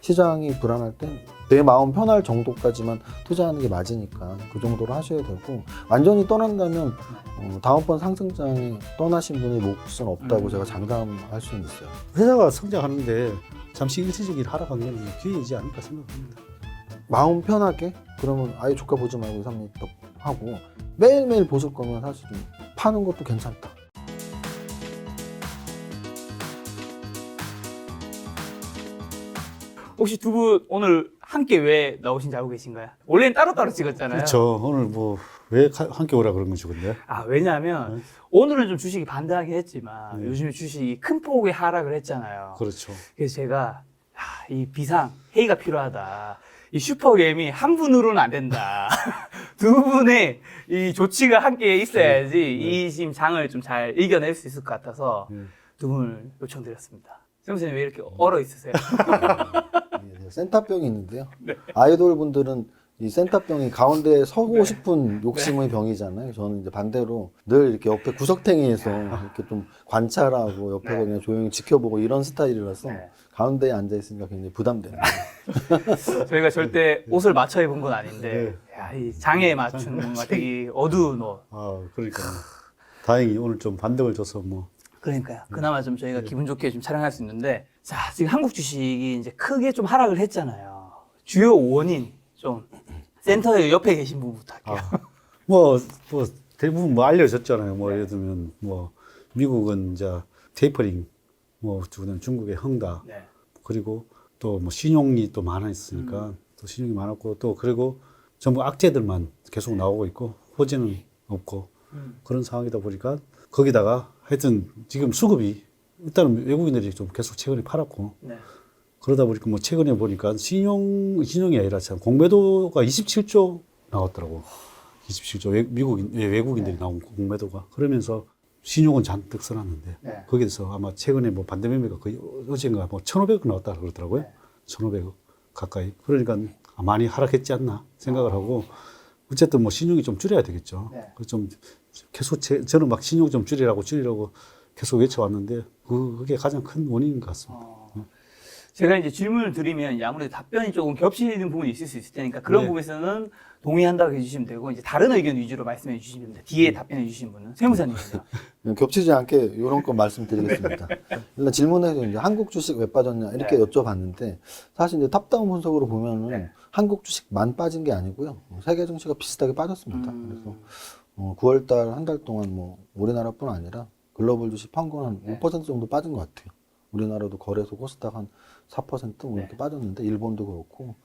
시장이 불안할 땐 내 마음 편할 정도까지만 투자하는 게 맞으니까 그 정도로 하셔야 되고, 완전히 떠난다면 다음번 상승장에 떠나신 분의 몫은 없다고 제가 장담할 수는 있어요. 회사가 성장하는데 잠시 일시적인 하락한 게 기회이지 않을까 생각합니다. 마음 편하게, 그러면 아예 주가 보지 말고 2, 3년 더 하고, 매일매일 보실 거면 사실은 파는 것도 괜찮다. 혹시 두 분 오늘 함께 왜 나오신지 알고 계신가요? 원래는 따로따로 찍었잖아요. 그렇죠. 오늘 뭐 왜 함께 오라 그런 건지 근데. 아, 왜냐하면 오늘은 좀 주식이 반등하긴 했지만 네. 요즘에 주식이 큰 폭의 하락을 했잖아요. 그렇죠. 그래서 제가 이 비상 회의가 필요하다. 이 슈퍼게임이 한 분으로는 안 된다. 두 분의 이 조치가 함께 있어야지 네. 이 지금 장을 좀 잘 이겨낼 수 있을 것 같아서 네. 두 분을 요청드렸습니다. 선생님 왜 이렇게 얼어 있으세요? 예, 센터병이 있는데요. 네. 아이돌 분들은 이 센터병이 가운데에 서고 싶은 욕심의 병이잖아요. 저는 이제 반대로 늘 이렇게 옆에 구석탱이에서 이렇게 좀 관찰하고 옆에서 그냥 조용히 지켜보고 이런 스타일이라서 네. 가운데에 앉아 있으니까 굉장히 부담돼요. 저희가 절대 옷을 맞춰 입은 건 아닌데 네. 야, 이 장에 맞춘 뭔가 되게 어두운 옷. 아, 그러니까 다행히 오늘 좀 반등을 줘서 뭐. 그러니까요. 그나마 좀 저희가 기분 좋게 좀 촬영할 수 있는데, 자, 지금 한국 주식이 이제 크게 좀 하락을 했잖아요. 주요 원인 좀 센터에 옆에 계신 분부터 할게요. 뭐 대부분 뭐 알려졌잖아요. 뭐 예를 들면 뭐 미국은 이제 테이퍼링, 뭐 중국의 헝다, 네. 그리고 또 뭐 신용이 또 많아 있으니까 또 신용이 많았고, 또 그리고 전부 악재들만 계속 나오고 있고 호재는 없고 그런 상황이다 보니까, 거기다가 하여튼 지금 수급이 일단은 외국인들이 좀 계속 최근에 팔았고, 네. 그러다 보니까 뭐 최근에 보니까 신용이 아니라 참 공매도가 27조 나왔더라고. 27조 외국인들이 나온 공매도가. 그러면서 신용은 잔뜩 써놨는데, 네. 거기에서 아마 최근에 뭐 반대 매매가 거의 어젠가 뭐 1,500억 나왔다 그러더라고요. 네. 1,500억 가까이. 그러니까 많이 하락했지 않나 생각을 하고, 어쨌든 뭐 신용이 좀 줄여야 되겠죠. 네. 그래서 좀 계속 저는 막 신용 좀 줄이라고 계속 외쳐왔는데, 그게 가장 큰 원인인 것 같습니다. 제가 이제 질문을 드리면 이제 아무래도 답변이 조금 겹치는 부분이 있을 수 있을 테니까 그런 네. 부분에서는 동의한다고 해주시면 되고, 이제 다른 의견 위주로 말씀해 주시면 됩니다. 뒤에 답변해 주신 분은 세무사님이요. 겹치지 않게 이런 건 말씀드리겠습니다. 일단 질문에서 이제 한국 주식 왜 빠졌냐 이렇게 네. 여쭤봤는데, 사실 이제 탑다운 분석으로 보면은 네. 한국 주식만 빠진 게 아니고요. 세계 증시가 비슷하게 빠졌습니다. 그래서 9월 달 한 달 동안 뭐 우리나라뿐 아니라 글로벌 주식 평균 한 5% 정도 빠진 것 같아요. 우리나라도 거래소 코스닥 한 4%뭐 이렇게 빠졌는데, 일본도 그렇고.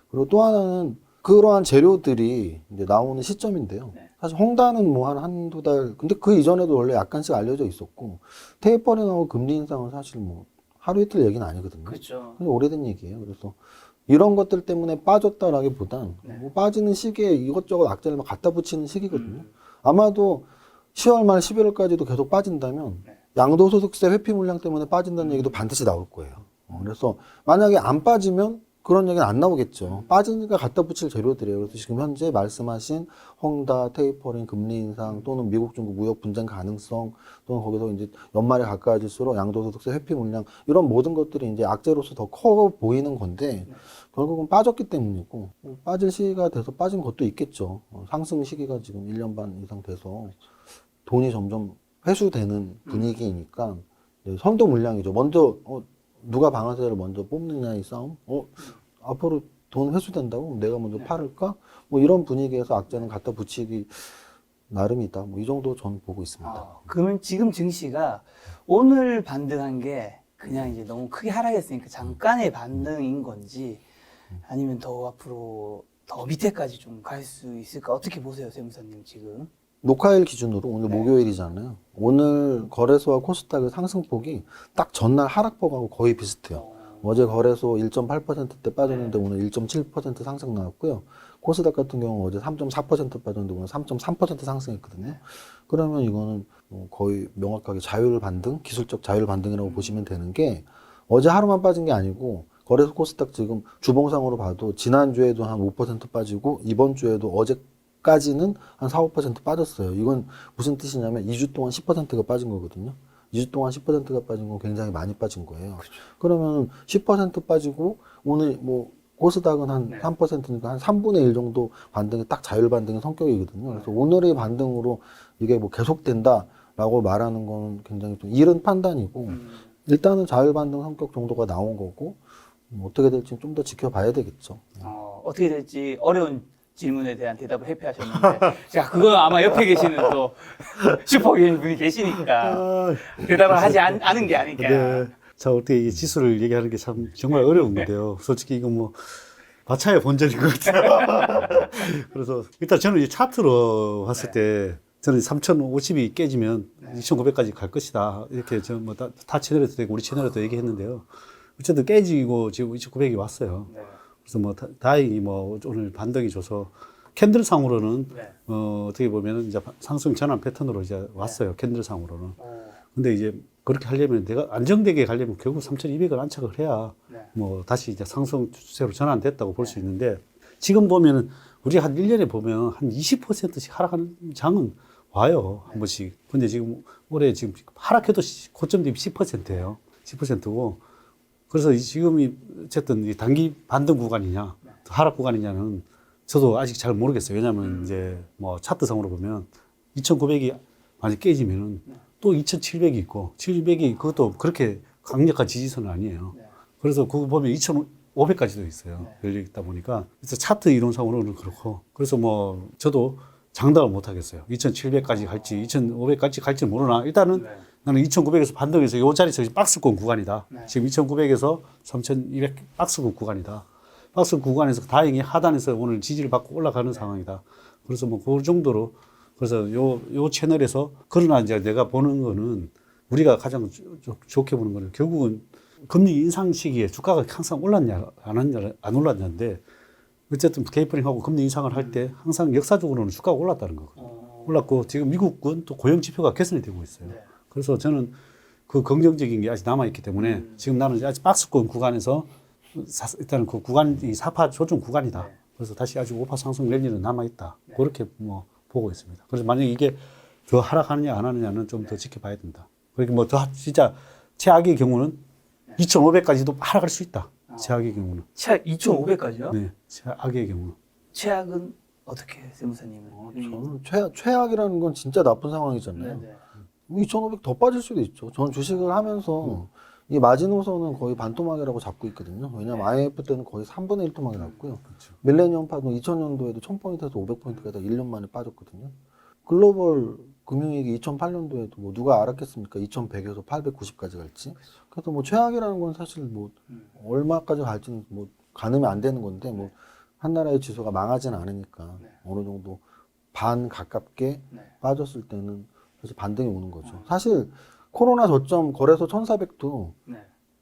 그리고 또 하나는 그러한 재료들이 이제 나오는 시점인데요. 사실 홍다는 뭐 한두 달, 근데 그 이전에도 원래 약간씩 알려져 있었고, 테이퍼링하고 금리 인상은 사실 뭐 하루 이틀 얘기는 아니거든요. 그렇죠. 굉장히 오래된 얘기예요. 그래서 이런 것들 때문에 빠졌다라기보단 뭐 빠지는 시기에 이것저것 악재를 막 갖다 붙이는 시기거든요. 아마도 10월 말 11월까지도 계속 빠진다면 양도소득세 회피 물량 때문에 빠진다는 얘기도 반드시 나올 거예요. 그래서 만약에 안 빠지면 그런 얘기는 안 나오겠죠. 빠지니까 갖다 붙일 재료들이에요. 그래서 지금 현재 말씀하신 헝다, 테이퍼링, 금리 인상, 또는 미국 중국 무역 분쟁 가능성, 또는 거기서 이제 연말에 가까워질수록 양도소득세 회피 물량, 이런 모든 것들이 이제 악재로서 더 커 보이는 건데, 결국은 빠졌기 때문이고, 빠질 시기가 돼서 빠진 것도 있겠죠. 상승 시기가 지금 1년 반 이상 돼서 돈이 점점 회수되는 분위기이니까 선도 물량이죠. 먼저 누가 방아쇠를 먼저 뽑느냐의 싸움. 앞으로 돈 회수된다고? 그럼 내가 먼저 팔을까? 뭐 이런 분위기에서 악재는 갖다 붙이기 나름이다. 뭐 이 정도 저는 보고 있습니다. 그러면 지금 증시가 오늘 반등한 게 그냥 이제 너무 크게 하락했으니까 잠깐의 반등인 건지, 아니면 더 앞으로 더 밑에까지 좀 갈 수 있을까? 어떻게 보세요, 세무사님 지금? 녹화일 기준으로 오늘 목요일이잖아요. 오늘 거래소와 코스닥의 상승폭이 딱 전날 하락폭하고 거의 비슷해요. 어제 거래소 1.8%대 빠졌는데 오늘 1.7% 상승 나왔고요. 코스닥 같은 경우 어제 3.4% 빠졌는데 오늘 3.3% 상승했거든요. 그러면 이거는 거의 명확하게 자율 반등, 기술적 자율 반등이라고 보시면 되는 게, 어제 하루만 빠진 게 아니고 거래소 코스닥 지금 주봉상으로 봐도 지난주에도 한 5% 빠지고 이번 주에도 어제까지는 한 4, 5% 빠졌어요. 이건 무슨 뜻이냐면 2주 동안 10%가 빠진 거거든요. 2주 동안 10%가 빠진 건 굉장히 많이 빠진 거예요. 그러면 10% 빠지고 오늘 뭐 코스닥은 한 네. 3%니까 한 3분의 1 정도 반등이 딱 자율 반등의 성격이거든요. 그래서 오늘의 반등으로 이게 뭐 계속된다라고 말하는 건 굉장히 좀 이른 판단이고 일단은 자율 반등 성격 정도가 나온 거고 어떻게 될지 좀 더 지켜봐야 되겠죠. 어떻게 될지 어려운 질문에 대한 대답을 회피하셨는데 자 그거 아마 옆에 계시는 또 슈퍼게임 분이 계시니까 대답을 하지 않은 게 아닐까. 네. 자, 어떻게 이 지수를 얘기하는 게 참 정말 어려운 건데요. 솔직히 이거 뭐 마차의 본전인 것 같아요. 그래서 일단 저는 이 차트로 봤을 때 저는 3,050이 깨지면 2,900까지 갈 것이다. 이렇게 저 뭐 다 채널에도 되고 우리 채널에도 얘기했는데요. 어쨌든 깨지고 지금 2,900이 왔어요. 네. 그래서 뭐 다행히 뭐 오늘 반등이 줘서 캔들상으로는 네. 어떻게 보면은 이제 상승 전환 패턴으로 이제 왔어요. 캔들상으로는. 어, 근데 이제 그렇게 하려면 내가 안정되게 가려면 결국 3,200을 안착을 해야 네. 뭐 다시 이제 상승 추세로 전환됐다고 볼 수 있는데 지금 보면은 우리 한 1년에 보면 한 20%씩 하락하는 장은 와요. 한 번씩. 근데 지금 올해 지금 하락해도 고점 대비 10%예요. 10%고. 그래서 지금이 어쨌든 이 단기 반등 구간이냐, 하락 구간이냐는 저도 아직 잘 모르겠어요. 왜냐면 이제 뭐 차트상으로 보면 2,900이 만약 깨지면은 또 2,700이 있고 700이 그것도 그렇게 강력한 지지선은 아니에요. 그래서 그거 보면 2,500까지도 있어요. 열려 있다 보니까. 그래서 차트 이론상으로는 그렇고. 그래서 뭐 저도 장담을 못 하겠어요. 2,700까지 갈지 2,500까지 갈지 모르나. 일단은 나는 2,900에서 반등해서 요 자리에서 박스권 구간이다. 지금 2,900에서 3,200 박스권 구간이다. 박스 구간에서 다행히 하단에서 오늘 지지를 받고 올라가는 상황이다. 그래서 뭐 그 정도로 그래서 요 채널에서 그러나 이제 내가 보는 거는 우리가 가장 좋게 보는 거는 결국은 금리 인상 시기에 주가가 항상 올랐냐 안 올랐냐인데 어쨌든 테이퍼링하고 금리 인상을 할 때 항상 역사적으로는 주가가 올랐다는 거거든요. 올랐고 지금 미국은 또 고용 지표가 개선이 되고 있어요. 그래서 저는 그 긍정적인 게 아직 남아 있기 때문에 지금 나는 아직 박스권 구간에서 일단은 그 구간이 4파 조정 구간이다. 그래서 다시 아직 5파 상승 랠리는 남아 있다. 그렇게 뭐 보고 있습니다. 그래서 만약 이게 더 하락하느냐 안 하느냐는 좀 더 지켜봐야 된다. 그러니까 뭐 더 진짜 최악의 경우는 2,500까지도 하락할 수 있다. 최악의 경우는. 최악 2,500까지요? 네, 최악의 경우는. 최악은 어떻게 세무사님은? 저는 최악이라는 건 진짜 나쁜 상황이잖아요. 네. 2,500 더 빠질 수도 있죠. 저는 주식을 하면서 이 마지노선은 거의 반토막이라고 잡고 있거든요. 왜냐면 IMF 때는 거의 3분의 1 토막이 났고요. 밀레니엄 파동 2000년도에도 1000포인트에서 500포인트가 다 1년 만에 빠졌거든요. 글로벌 금융위기 2008년도에도 뭐 누가 알았겠습니까? 2100에서 890까지 갈지. 그래서 뭐 최악이라는 건 사실 뭐 얼마까지 갈지는 뭐 가늠이 안 되는 건데 뭐 한 나라의 지수가 망하지는 않으니까 어느 정도 반 가깝게 빠졌을 때는 사실 반등이 오는 거죠. 사실 코로나 저점 거래소 1,400도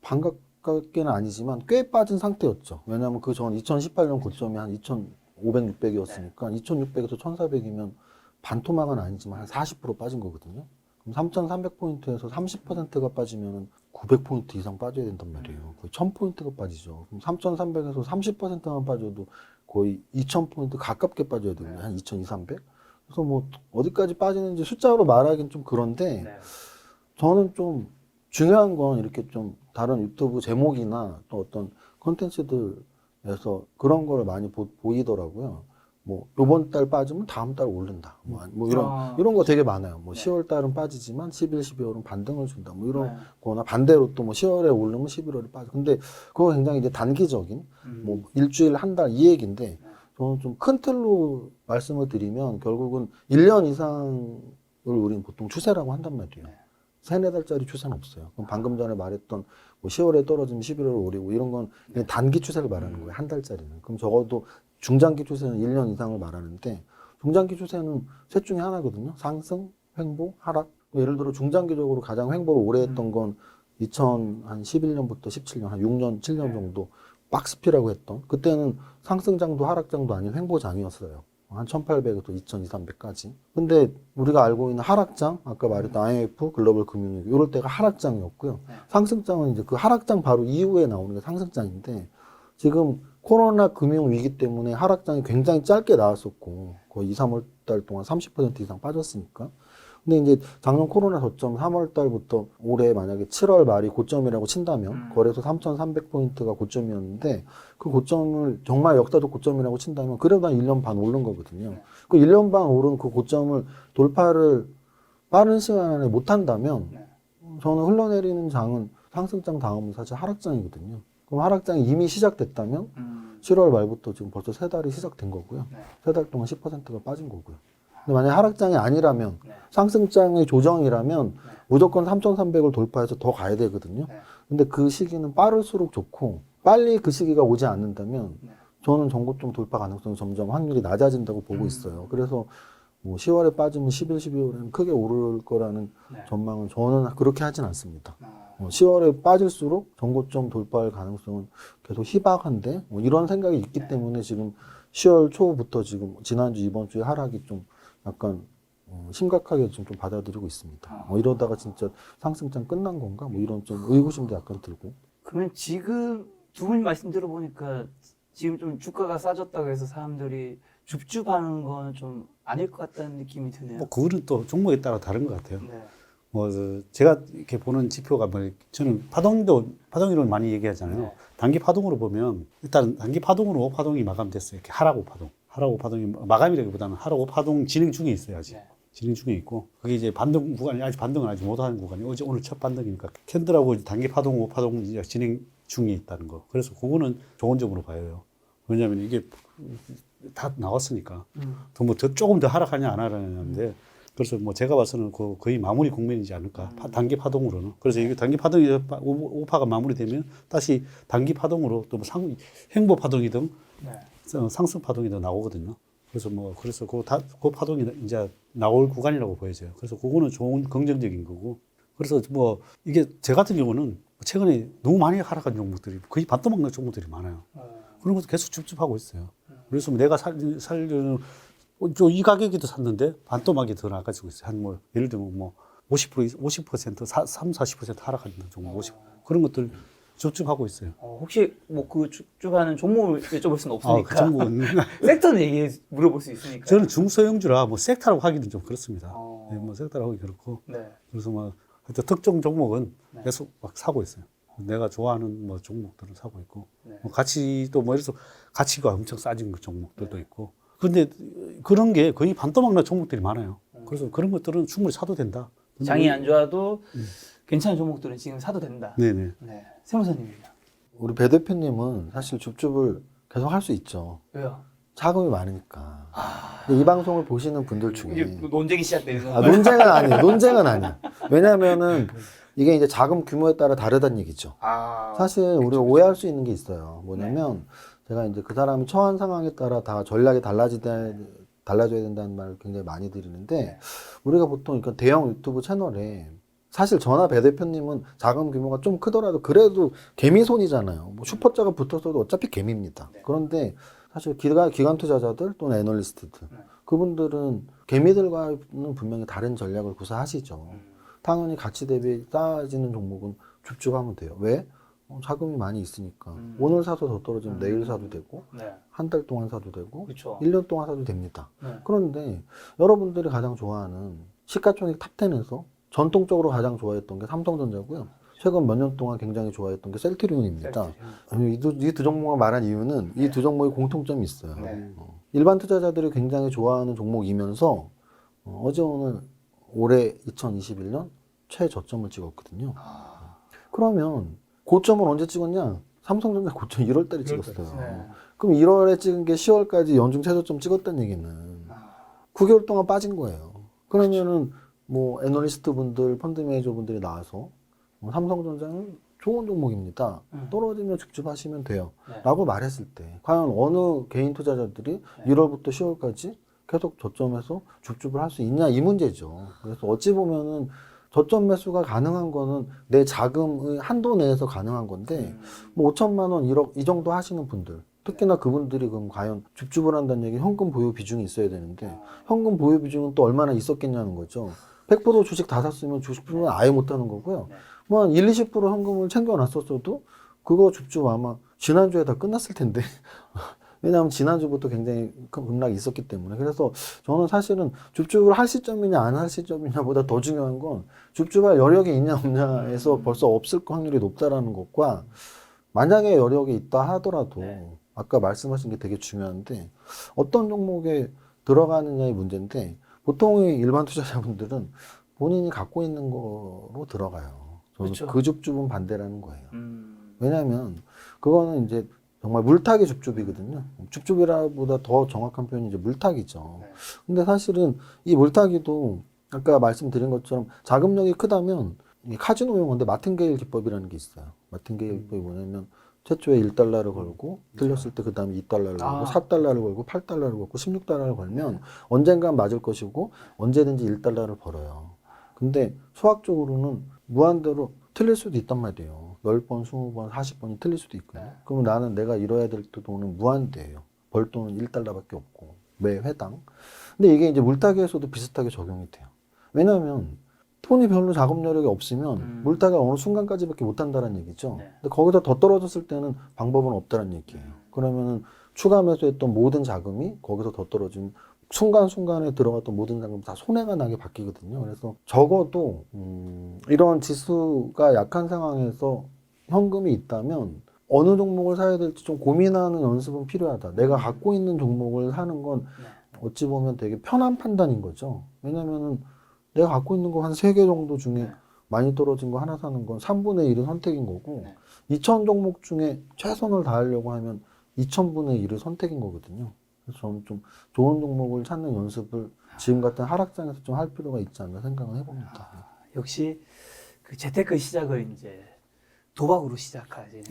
반 가깝게는 아니지만 꽤 빠진 상태였죠. 왜냐하면 그 전 2018년 고점이 한 2,500, 600이었으니까 2,600에서 1,400이면 반토막은 아니지만 한 40% 빠진 거거든요. 그럼 3,300포인트에서 30%가 빠지면 900포인트 이상 빠져야 된단 말이에요. 거의 1,000포인트가 빠지죠. 그럼 3,300에서 30%만 빠져도 거의 2,000포인트 가깝게 빠져야 되거든요. 한 2,200, 300? 그래서 뭐 어디까지 빠지는지 숫자로 말하기는 좀 그런데 저는 좀 중요한 건 이렇게 좀 다른 유튜브 제목이나 또 어떤 콘텐츠들에서 그런 걸 많이 보이더라고요. 뭐 요번 달 빠지면 다음 달 오른다. 뭐 이런 거 되게 많아요. 뭐 10월 달은 빠지지만 11, 12월은 반등을 준다. 뭐 이런 거나 반대로 또 뭐 10월에 오르면 11월에 빠져. 근데 그거 굉장히 이제 단기적인 뭐 일주일, 한 달 이 얘기인데 저는 좀 큰 틀로 말씀을 드리면 결국은 1년 이상을 우리는 보통 추세라고 한단 말이에요. 3-4달짜리 추세는 없어요. 그럼 방금 전에 말했던 뭐 10월에 떨어지면 11월에 오르고 이런 건 그냥 단기 추세를 말하는 거예요. 한 달짜리는. 그럼 적어도 중장기 추세는 1년 이상을 말하는데 중장기 추세는 셋 중에 하나거든요. 상승, 횡보, 하락. 예를 들어 중장기적으로 가장 횡보를 오래 했던 건 2011년부터 17년, 한 6년, 7년 정도 박스피라고 했던 그때는 상승장도 하락장도 아닌 횡보장이었어요. 한 1800에서 2200까지. 근데 우리가 알고 있는 하락장, 아까 말했던 IMF, 글로벌 금융위기, 이럴 때가 하락장이었고요. 상승장은 이제 그 하락장 바로 이후에 나오는 게 상승장인데 지금 코로나 금융위기 때문에 하락장이 굉장히 짧게 나왔었고 거의 2, 3월 달 동안 30% 이상 빠졌으니까 근데 이제 작년 코로나 저점 3월 달부터 올해 만약에 7월 말이 고점이라고 친다면 거래소 3,300포인트가 고점이었는데 그 고점을 정말 역사적 고점이라고 친다면 그래도 한 1년 반 오른 거거든요. 그 1년 반 오른 그 고점을 돌파를 빠른 시간 안에 못 한다면 저는 흘러내리는 장은 상승장 다음은 사실 하락장이거든요. 그럼 하락장이 이미 시작됐다면 7월 말부터 지금 벌써 3달이 시작된 거고요. 3달 동안 10%가 빠진 거고요. 근데 만약에 하락장이 아니라면 상승장의 조정이라면 무조건 3,300을 돌파해서 더 가야 되거든요. 근데 그 시기는 빠를수록 좋고 빨리 그 시기가 오지 않는다면 저는 전고점 돌파 가능성이 점점 확률이 낮아진다고 보고 있어요. 그래서 뭐 10월에 빠지면 11, 12월에는 크게 오를 거라는 전망은 저는 그렇게 하진 않습니다. 10월에 빠질수록 전고점 돌파할 가능성은 계속 희박한데 뭐 이런 생각이 있기 때문에 지금 10월 초부터 지금 지난주 이번 주에 하락이 좀 약간 심각하게 좀 받아들이고 있습니다. 이러다가 진짜 상승장 끝난 건가? 뭐 이런 좀 의구심도 약간 들고. 그러면 지금 두 분 말씀 들어보니까 지금 좀 주가가 싸졌다고 해서 사람들이 줍줍하는 건 좀 아닐 것 같다는 느낌이 드네요. 뭐 그거는 또 종목에 따라 다른 것 같아요. 네. 뭐 제가 이렇게 보는 지표가 뭐 저는 파동이론 많이 얘기하잖아요. 네. 단기 파동으로 보면 일단 단기 파동으로 파동이 마감됐어요. 이렇게 하락 파동이 마감이라기보다는 하락 파동 진행 중에 있어요. 아직 진행 중에 있고 그게 이제 반등 구간이 아직 반등은 아직 못하는 구간이 오늘 첫 반등이니까 캔들하고 단기 파동 파동 이제 진행 중에 있다는 거. 그래서 그거는 좋은 점으로 봐요. 왜냐하면 이게 다 나왔으니까 뭐 조금 더 하락하냐 안 하냐인데 그래서 뭐 제가 봐서는 거의 마무리 국면이지 않을까 단기 파동으로는. 그래서 이게 단기 파동이 오파가 마무리되면 다시 단기 파동으로 또 횡보 파동이든 상승 파동이든 나오거든요. 그래서 그 파동이 이제 나올 구간이라고 보여져요. 그래서 그거는 좋은 긍정적인 거고. 그래서 뭐 이게 저 같은 경우는 최근에 너무 많이 하락한 종목들이 거의 반도 먹는 종목들이 많아요. 그런 것도 계속 줍줍하고 있어요. 그래서 내가 이 가격에도 샀는데 반토막이 더 나가지고 있어요. 한 뭐 예를 들면 뭐 50%, 40% 하락하는 종목 50 그런 것들 줍줍하고 있어요. 혹시 뭐 그 줍줍하는 종목을 여쭤볼 수는 없으니까 그 종목은 섹터는 물어볼 수 있으니까. 저는 중소형주라 뭐 섹터라고 하기는 좀 그렇습니다. 네, 뭐 섹터라고 하기 그렇고. 그래서 뭐 하여튼 특정 종목은 계속 막 사고 있어요. 내가 좋아하는 뭐 종목들은 사고 있고, 뭐 가치도 뭐 이래서 가치가 엄청 싸진 그 종목들도 있고. 근데 그런 게 거의 반토막난 종목들이 많아요. 그래서 그런 것들은 충분히 사도 된다. 장이 안 좋아도 괜찮은 종목들은 지금 사도 된다. 네네. 네. 세무사님입니다. 우리 배 대표님은 사실 줍줍을 계속 할 수 있죠. 왜요? 자금이 많으니까. 근데 이 방송을 보시는 분들 중에 이제 논쟁이 시작되는 건가요? 논쟁은 아니에요. 논쟁은 아니에요. 왜냐하면은 이게 이제 자금 규모에 따라 다르다는 얘기죠. 사실 우리가 오해할 수 있는 게 있어요. 뭐냐면 제가 이제 그 사람이 처한 상황에 따라 다 전략이 달라져야 된다는 말을 굉장히 많이 드리는데 우리가 보통 그러니까 대형 유튜브 채널에 사실 저나 배 대표님은 자금 규모가 좀 크더라도 그래도 개미손이잖아요. 뭐 슈퍼자가 붙었어도 어차피 개미입니다. 그런데 사실 기관 투자자들 또는 애널리스트들 그분들은 개미들과는 분명히 다른 전략을 구사하시죠. 당연히 가치 대비 싸지는 종목은 줍줍하면 돼요. 왜? 자금이 많이 있으니까 오늘 사서 더 떨어지면 내일 사도 되고 한 달 동안 사도 되고 그쵸. 1년 동안 사도 됩니다. 그런데 여러분들이 가장 좋아하는 시가총액 탑10에서 전통적으로 가장 좋아했던 게 삼성전자고요. 최근 몇 년 동안 굉장히 좋아했던 게 셀트리온입니다. 이 두 종목을 말한 이유는 이 두 종목의 공통점이 있어요. 일반 투자자들이 굉장히 좋아하는 종목이면서 어제 오늘 올해 2021년 최저점을 찍었거든요. 그러면 고점을 언제 찍었냐? 삼성전자 고점 1월 달에 찍었어요. 그럼 1월에 찍은 게 10월까지 연중 최저점 찍었다는 얘기는 9개월 동안 빠진 거예요. 그러면은 뭐 애널리스트 분들, 펀드 매니저 분들이 나와서 삼성전자는 좋은 종목입니다. 떨어지면 줍줍하시면 돼요. 라고 말했을 때 과연 어느 개인 투자자들이 1월부터 10월까지 계속 저점에서 줍줍을 할 수 있냐 이 문제죠. 그래서 어찌 보면은 저점 매수가 가능한 거는 내 자금의 한도 내에서 가능한 건데 뭐 5천만 원, 1억 이 정도 하시는 분들 특히나 그분들이 그럼 과연 줍줍을 한다는 얘기 현금 보유 비중이 있어야 되는데 현금 보유 비중은 또 얼마나 있었겠냐는 거죠. 100% 주식 다 샀으면 주식 비중은 아예 못 하는 거고요. 뭐 한 1, 20% 현금을 챙겨놨었어도 그거 줍줍 아마 지난주에 다 끝났을 텐데 왜냐하면 지난주부터 굉장히 큰 급락이 있었기 때문에. 그래서 저는 사실은 줍줍을 할 시점이냐 안 할 시점이냐보다 더 중요한 건 줍줍할 여력이 있냐 없냐에서 벌써 없을 확률이 높다라는 것과 만약에 여력이 있다 하더라도 아까 말씀하신 게 되게 중요한데 어떤 종목에 들어가느냐의 문제인데 보통의 일반 투자자분들은 본인이 갖고 있는 거로 들어가요. 저는 그렇죠. 그 줍줍은 반대라는 거예요. 왜냐하면 그거는 이제 정말 물타기 줍줍이거든요. 줍줍이라보다 더 정확한 표현이 이제 물타기죠. 근데 사실은 이 물타기도 아까 말씀드린 것처럼 자금력이 크다면 이 카지노 용어인데 마틴게일 기법이라는 게 있어요. 마틴게일 기법이 뭐냐면 최초에 1달러를 걸고 틀렸을 때 그 다음에 2달러를 걸고 4달러를 걸고 8달러를 걸고 16달러를 걸면 언젠간 맞을 것이고 언제든지 1달러를 벌어요. 근데 수학적으로는 무한대로 틀릴 수도 있단 말이에요. 10번, 20번, 40번이 틀릴 수도 있고요. 그러면 나는 내가 잃어야 될 돈은 무한대예요. 벌 돈은 1달러밖에 없고 매 회당. 근데 이게 이제 물타기에서도 비슷하게 적용이 돼요. 왜냐하면 돈이 별로 자금여력이 없으면 물타기가 어느 순간까지밖에 못한다는 얘기죠. 근데 거기서 더 떨어졌을 때는 방법은 없다는 얘기예요. 그러면은 추가 매수했던 모든 자금이 거기서 더 떨어지면 순간순간에 들어갔던 모든 자금이 다 손해가 나게 바뀌거든요. 그래서 적어도 이런 지수가 약한 상황에서 현금이 있다면 어느 종목을 사야 될지 좀 고민하는 연습은 필요하다. 내가 갖고 있는 종목을 사는 건 어찌 보면 되게 편한 판단인 거죠. 왜냐면은 내가 갖고 있는 거 한 3개 정도 중에 많이 떨어진 거 하나 사는 건 3분의 1은 선택인 거고 2,000 종목 중에 최선을 다하려고 하면 2,000분의 1의 선택인 거거든요. 그래서 저는 좀 좋은 종목을 찾는 연습을 지금 같은 하락장에서 좀 할 필요가 있지 않나 생각을 해봅니다. 역시 그 재테크 시작을 이제 도박으로 시작하지.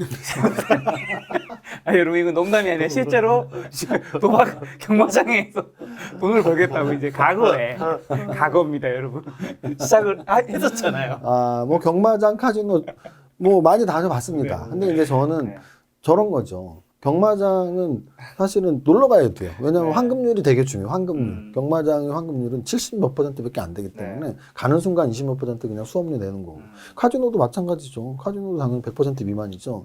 여러분 이거 농담이 아니라 실제로 도박 경마장에서 돈을 벌겠다고 이제 과거입니다, 여러분. 시작을 했었잖아요. 뭐 경마장, 카지노 뭐 많이 다녀봤습니다. 근데 이제 저는 저런 거죠. 경마장은 사실은 놀러 가야 돼요. 왜냐하면 환급률이 되게 중요해요. 환급률. 경마장의 환급률은 70 몇 %밖에 안 되기 때문에 가는 순간 20 몇 % 그냥 수업료 내는 거고. 카지노도 마찬가지죠. 카지노도 당연히 100% 미만이죠.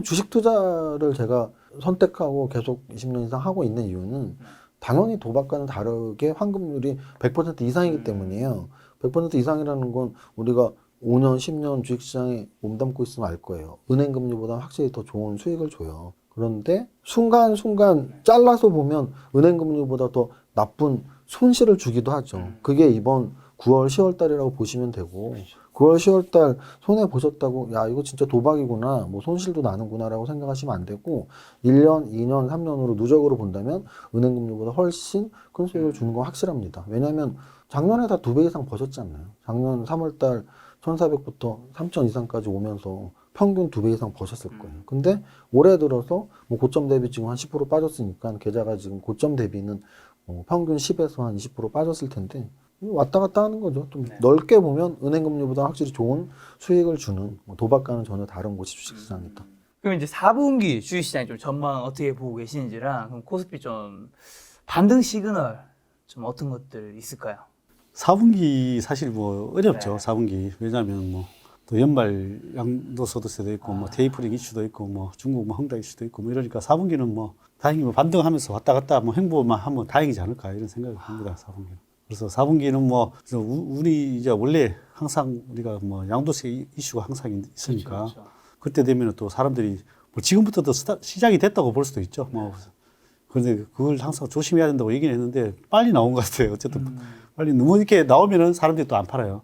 주식 투자를 제가 선택하고 계속 20년 이상 하고 있는 이유는 당연히 도박과는 다르게 환급률이 100% 이상이기 때문이에요. 100% 이상이라는 건 우리가 5년, 10년 주식시장에 몸담고 있으면 알 거예요. 은행금리보다 확실히 더 좋은 수익을 줘요. 그런데 순간순간 잘라서 보면 은행금리보다 더 나쁜 손실을 주기도 하죠. 그게 이번 9월, 10월 달이라고 보시면 되고 9월, 10월 달 손해 보셨다고 야 이거 진짜 도박이구나 뭐 손실도 나는구나 라고 생각하시면 안 되고 1년, 2년, 3년으로 누적으로 본다면 은행금리보다 훨씬 큰 수익을 주는 건 확실합니다. 왜냐하면 작년에 다 2배 이상 버셨잖아요. 작년 3월 달 1,400부터 3,000 이상까지 오면서 평균 2배 이상 버셨을 거예요. 근데 올해 들어서 뭐 고점 대비 지금 한 10% 빠졌으니까 계좌가 지금 고점 대비는 평균 10에서 한 20% 빠졌을 텐데 왔다 갔다 하는 거죠. 좀 넓게 보면 은행금리보다 확실히 좋은 수익을 주는 도박과는 전혀 다른 곳이 주식시장이다. 그럼 이제 4분기 주식시장 좀 전망 어떻게 보고 계시는지랑 그럼 코스피 좀 반등 시그널 좀 어떤 것들 있을까요? 4분기 사실 뭐 어렵죠. 4분기. 왜냐하면 뭐 또 연말 양도소득세도 있고 뭐 테이퍼링 이슈도 있고 뭐 중국 뭐 헝다 이슈도 있고 뭐 이러니까 4분기는 뭐 다행히 뭐 반등하면서 왔다 갔다 뭐 행보만 하면 다행이지 않을까 이런 생각이 듭니다. 4분기는. 그래서 4분기는 뭐 우리 이제 원래 항상 우리가 뭐 양도세 이슈가 항상 있으니까 그렇죠. 그때 되면 또 사람들이 뭐 지금부터 도 시작이 됐다고 볼 수도 있죠. 뭐 그런데 그걸 항상 조심해야 된다고 얘기는 했는데 빨리 나온 것 같아요. 어쨌든 빨리 너무 이렇게 나오면은 사람들이 또 안 팔아요.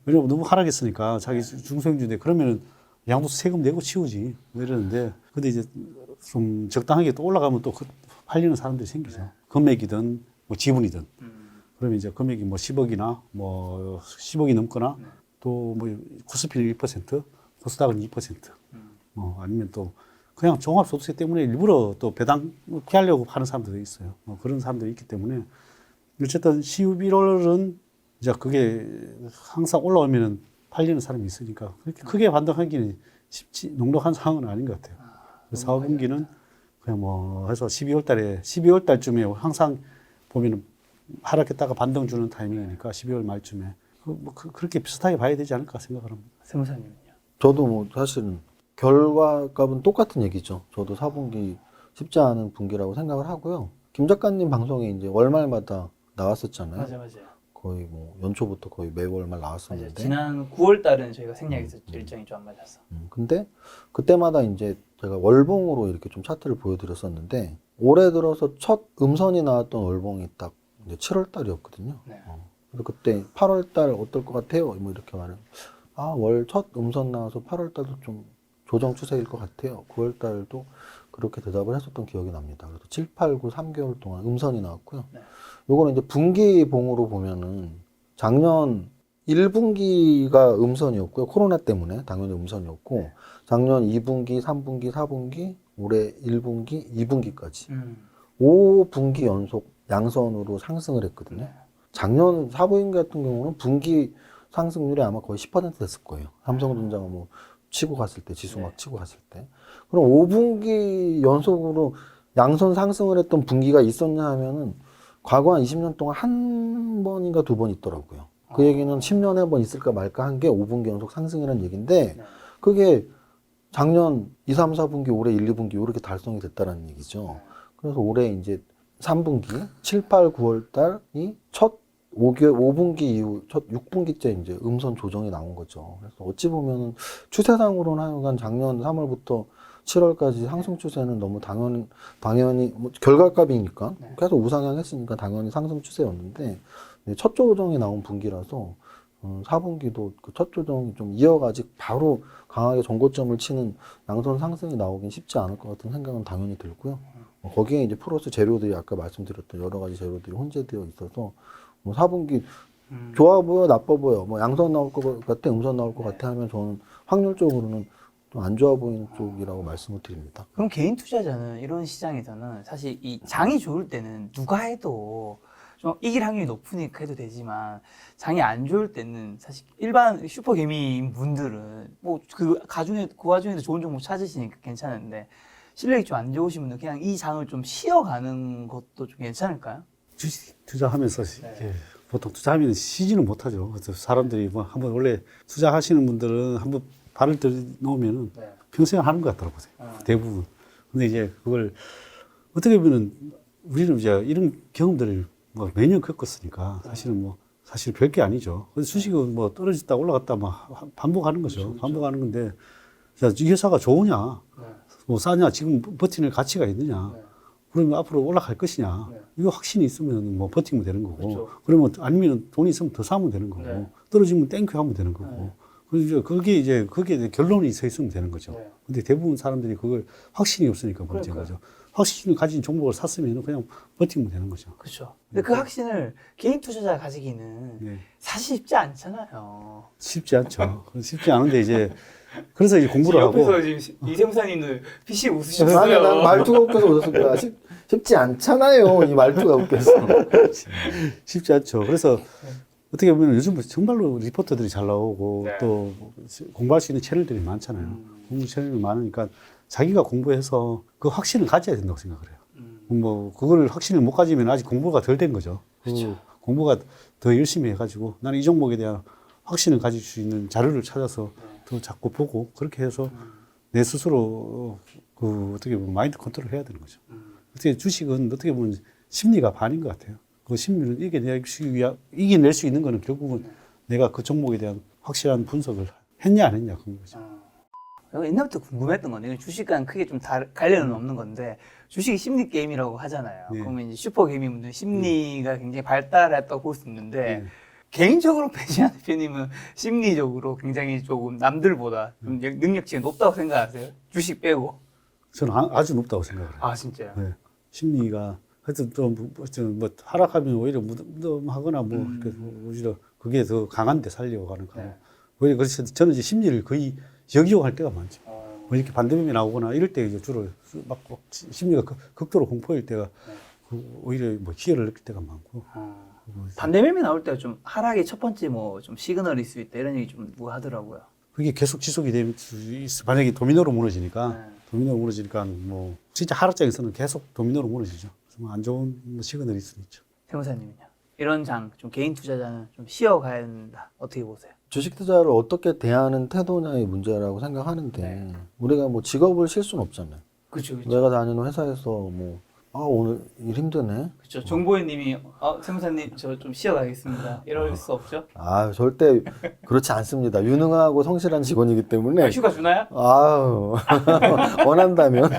왜냐면 너무 하락했으니까 자기 중소형주인데 그러면은 양도세 세금 내고 치우지 뭐 이러는데 근데 이제 좀 적당하게 또 올라가면 또 팔리는 사람들이 생기죠. 금액이든 뭐 지분이든. 그러면 이제 금액이 뭐 10억이나 뭐 10억이 넘거나 또 뭐 코스피는 1%, 코스닥은 2%. 아니면 또 그냥 종합소득세 때문에 일부러 또 배당 피하려고 하는 사람들도 있어요. 그런 사람들이 있기 때문에 어쨌든 11월은 이제 그게 항상 올라오면은 팔리는 사람이 있으니까 그렇게 크게 반등하기는 쉽지 넉넉한 상황은 아닌 것 같아요. 4분기는 그냥 뭐 해서 12월 달쯤에 항상 보면은 하락했다가 반등 주는 타이밍이니까 12월 말쯤에 그렇게 비슷하게 봐야 되지 않을까 생각을 합니다. 세무사님은요? 저도 뭐 사실은 결과값은 똑같은 얘기죠. 저도 4분기 쉽지 않은 분기라고 생각을 하고요. 김 작가님 방송에 이제 월말마다 나왔었잖아요. 맞아요. 거의 뭐 연초부터 거의 매월말 맞아요. 나왔었는데. 지난 9월 달은 저희가 생략해서 일정이 좀 안 맞았어. 근데 그때마다 이제 제가 월봉으로 이렇게 좀 차트를 보여드렸었는데 올해 들어서 첫 음선이 나왔던 월봉이 딱 이제 7월 달이었거든요. 네. 그래서 그때 8월 달 어떨 것 같아요? 뭐 이렇게 말해요. 월 첫 음선 나와서 8월 달도 좀 조정 추세일 것 같아요. 9월 달도 그렇게 대답을 했었던 기억이 납니다. 그래서 7, 8, 9, 3개월 동안 음선이 나왔고요. 네. 요거는 이제 분기봉으로 보면은 작년 1분기가 음선이었고요. 코로나 때문에 당연히 음선이었고 네. 작년 2분기, 3분기, 4분기, 올해 1분기, 2분기까지 5분기 연속 양선으로 상승을 했거든요. 네. 작년 4분기 같은 경우는 분기 상승률이 아마 거의 10% 됐을 거예요. 삼성전자가 뭐 치고 갔을 때, 지수 막 치고 갔을 때. 그럼 5분기 연속으로 양선 상승을 했던 분기가 있었냐 하면은 과거 한 20년 동안 한 번인가 두 번 있더라고요. 그 얘기는 10년에 한 번 있을까 말까 한 게 5분기 연속 상승이라는 얘기인데 네. 그게 작년 2, 3, 4분기, 올해 1, 2분기 이렇게 달성이 됐다라는 얘기죠. 그래서 올해 이제 3분기, 7, 8, 9월 달이 첫 5분기 이후 첫 6분기째 이제 음선 조정이 나온 거죠. 그래서 어찌 보면은 추세상으로는 하여간 작년 3월부터 7월까지 상승 추세는 너무 당연히 뭐 결과값이니까 네. 계속 우상향했으니까 당연히 상승 추세였는데 첫 조정이 나온 분기라서 4분기도 그 첫 조정이 좀 이어가지 바로 강하게 전고점을 치는 양선 상승이 나오긴 쉽지 않을 것 같은 생각은 당연히 들고요. 거기에 이제 플러스 재료들이 아까 말씀드렸던 여러 가지 재료들이 혼재되어 있어서 뭐 4분기 좋아 보여, 나빠 보여, 뭐 양선 나올 것 같아, 음선 나올 것 같아 하면 저는 확률적으로는 좀 안 좋아 보이는 쪽이라고 말씀을 드립니다. 그럼 개인 투자자는 이런 시장에서는 사실 이 장이 좋을 때는 누가 해도 좀 이길 확률이 높으니까 해도 되지만 장이 안 좋을 때는 사실 일반 슈퍼 개미인 분들은 뭐 그 와중에도 좋은 종목 찾으시니까 괜찮은데 실력이 좀 안 좋으신 분들 그냥 이 장을 좀 쉬어가는 것도 좀 괜찮을까요? 주식 투자하면서 이렇게 보통 투자하면 쉬지는 못하죠. 그래서 사람들이 뭐 한번 원래 투자하시는 분들은 한번 발을 들여놓으면은 네. 평생 하는 것 같더라고요. 대부분. 근데 이제 그걸 어떻게 보면은 우리는 이제 이런 경험들을 뭐 매년 겪었으니까 사실은 뭐 사실 별게 아니죠. 그래서 주식은 뭐 떨어졌다 올라갔다 막 반복하는 거죠. 그렇죠. 반복하는 건데 자, 이 회사가 좋으냐, 뭐 싸냐, 지금 버티는 가치가 있느냐. 그러면 앞으로 올라갈 것이냐. 이거 확신이 있으면 뭐 버티면 되는 거고. 그렇죠. 그러면 아니면 돈이 있으면 더 사면 되는 거고. 네. 떨어지면 땡큐 하면 되는 거고. 그래서 그게 결론이 서 있으면 되는 거죠. 네. 근데 대부분 사람들이 그걸 확신이 없으니까 문제인 그러니까요. 거죠. 확신을 가진 종목을 샀으면 그냥 버티면 되는 거죠. 그렇죠. 근데 그 확신을 개인 투자자가 가지기는 네. 사실 쉽지 않잖아요. 쉽지 않죠. 쉽지 않은데 이제 그래서 이제 공부를 하고 지금 이세무사님도 PC 아니, 난 말투가 웃겨서 웃었습니다. 쉽지 않잖아요. 이 말투가 웃겨서. 쉽지 않죠. 그래서 어떻게 보면 요즘 정말로 리포터들이 잘 나오고 네. 또 공부할 수 있는 채널들이 많잖아요. 공부 채널이 많으니까 자기가 공부해서 그 확신을 가져야 된다고 생각을 해요. 뭐 그걸 확신을 못 가지면 아직 공부가 덜 된 거죠. 그렇죠. 공부가 더 열심히 해가지고 나는 이 종목에 대한 확신을 가질 수 있는 자료를 찾아서 더 자꾸 보고 그렇게 해서 내 스스로 그 어떻게 보면 마인드 컨트롤 해야 되는 거죠. 어떻게 주식은 어떻게 보면 심리가 반인 것 같아요. 그 심리를 이겨낼 수 있는 거는 결국은 내가 그 종목에 대한 확실한 분석을 했냐 안 했냐 그런 거죠. 옛날부터 궁금했던 건데 주식과는 크게 좀 관련은 없는 건데 주식이 심리 게임이라고 하잖아요. 네. 그러면 이제 슈퍼 개미분들 심리가 굉장히 발달했다고 볼 수 있는데 개인적으로 배지한 대표님은 심리적으로 굉장히 조금 남들보다 좀 능력치가 높다고 생각하세요? 주식 빼고? 저는 아주 높다고 생각을 해요. 아 진짜요? 네. 심리가 하여튼 뭐 하락하면 오히려 무덤하거나 뭐 이렇게 오히려 그게 더 강한데 살려가는 거. 네. 오히려 그래서 저는 이제 심리를 거의 역이용할 때가 많죠. 뭐 이렇게 반대음이 나오거나 이럴 때 이제 주로 막 심리가 극도로 공포일 때가 오히려 뭐 희열을 느낄 때가 많고. 반대매매 나올 때가 좀 하락의 첫 번째 뭐 좀 시그널일 수 있다 이런 얘기 좀 누가 하더라고요. 그게 계속 지속이 되면 만약에 도미노로 무너지니까 뭐 진짜 하락장에서는 계속 도미노로 무너지죠. 그래서 안 좋은 시그널이 있을 수 있죠. 세무사님은요? 이런 장 좀 개인 투자자는 좀 쉬어가야 된다. 어떻게 보세요? 주식 투자를 어떻게 대하는 태도냐의 문제라고 생각하는데 우리가 뭐 직업을 쉴 수는 없잖아요. 그렇죠, 그렇죠. 내가 다니는 회사에서 뭐 오늘 일 힘드네. 그렇죠. 정보현님이 세무사님 저 좀 쉬어가겠습니다. 이럴 수 없죠. 절대 그렇지 않습니다. 유능하고 성실한 직원이기 때문에. 휴가 주나요? 아유, 원한다면.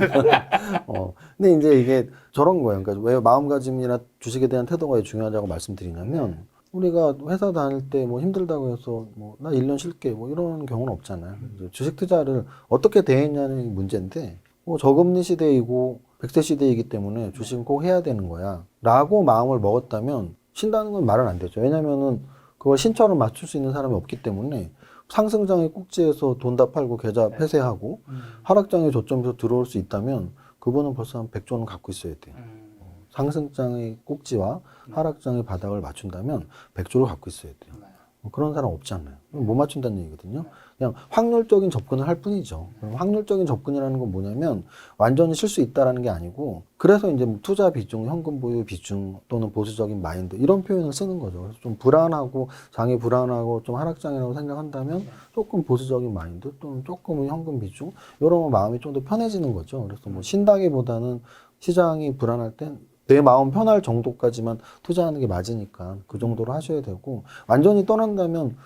근데 이제 이게 저런 거예요. 그러니까 왜 마음가짐이나 주식에 대한 태도가 중요하다고 말씀드리냐면, 우리가 회사 다닐 때 뭐 힘들다고 해서 뭐 나 1년 쉴게 뭐 이런 경우는 없잖아요. 이제 주식 투자를 어떻게 대했냐는 문제인데, 뭐 저금리 시대이고 100세 시대이기 때문에 주식은 꼭 해야 되는 거야 라고 마음을 먹었다면 쉰다는 건 말은 안 되죠. 왜냐면은 그걸 신처럼 맞출 수 있는 사람이 없기 때문에 상승장의 꼭지에서 돈 다 팔고 계좌 폐쇄하고 하락장의 저점에서 들어올 수 있다면 그분은 벌써 한 100조는 갖고 있어야 돼요. 상승장의 꼭지와 하락장의 바닥을 맞춘다면 100조를 갖고 있어야 돼요. 그런 사람 없잖아요. 못 맞춘다는 얘기거든요. 그냥 확률적인 접근을 할 뿐이죠. 그럼 확률적인 접근이라는 건 뭐냐면 완전히 쉴 수 있다라는 게 아니고, 그래서 이제 뭐 투자 비중, 현금 보유 비중 또는 보수적인 마인드 이런 표현을 쓰는 거죠. 그래서 좀 불안하고 장이 불안하고 좀 하락장이라고 생각한다면 조금 보수적인 마인드 또는 조금은 현금 비중 이러면 마음이 좀 더 편해지는 거죠. 그래서 뭐 쉰다기보다는 시장이 불안할 땐 내 마음 편할 정도까지만 투자하는 게 맞으니까 그 정도로 하셔야 되고, 완전히 떠난다면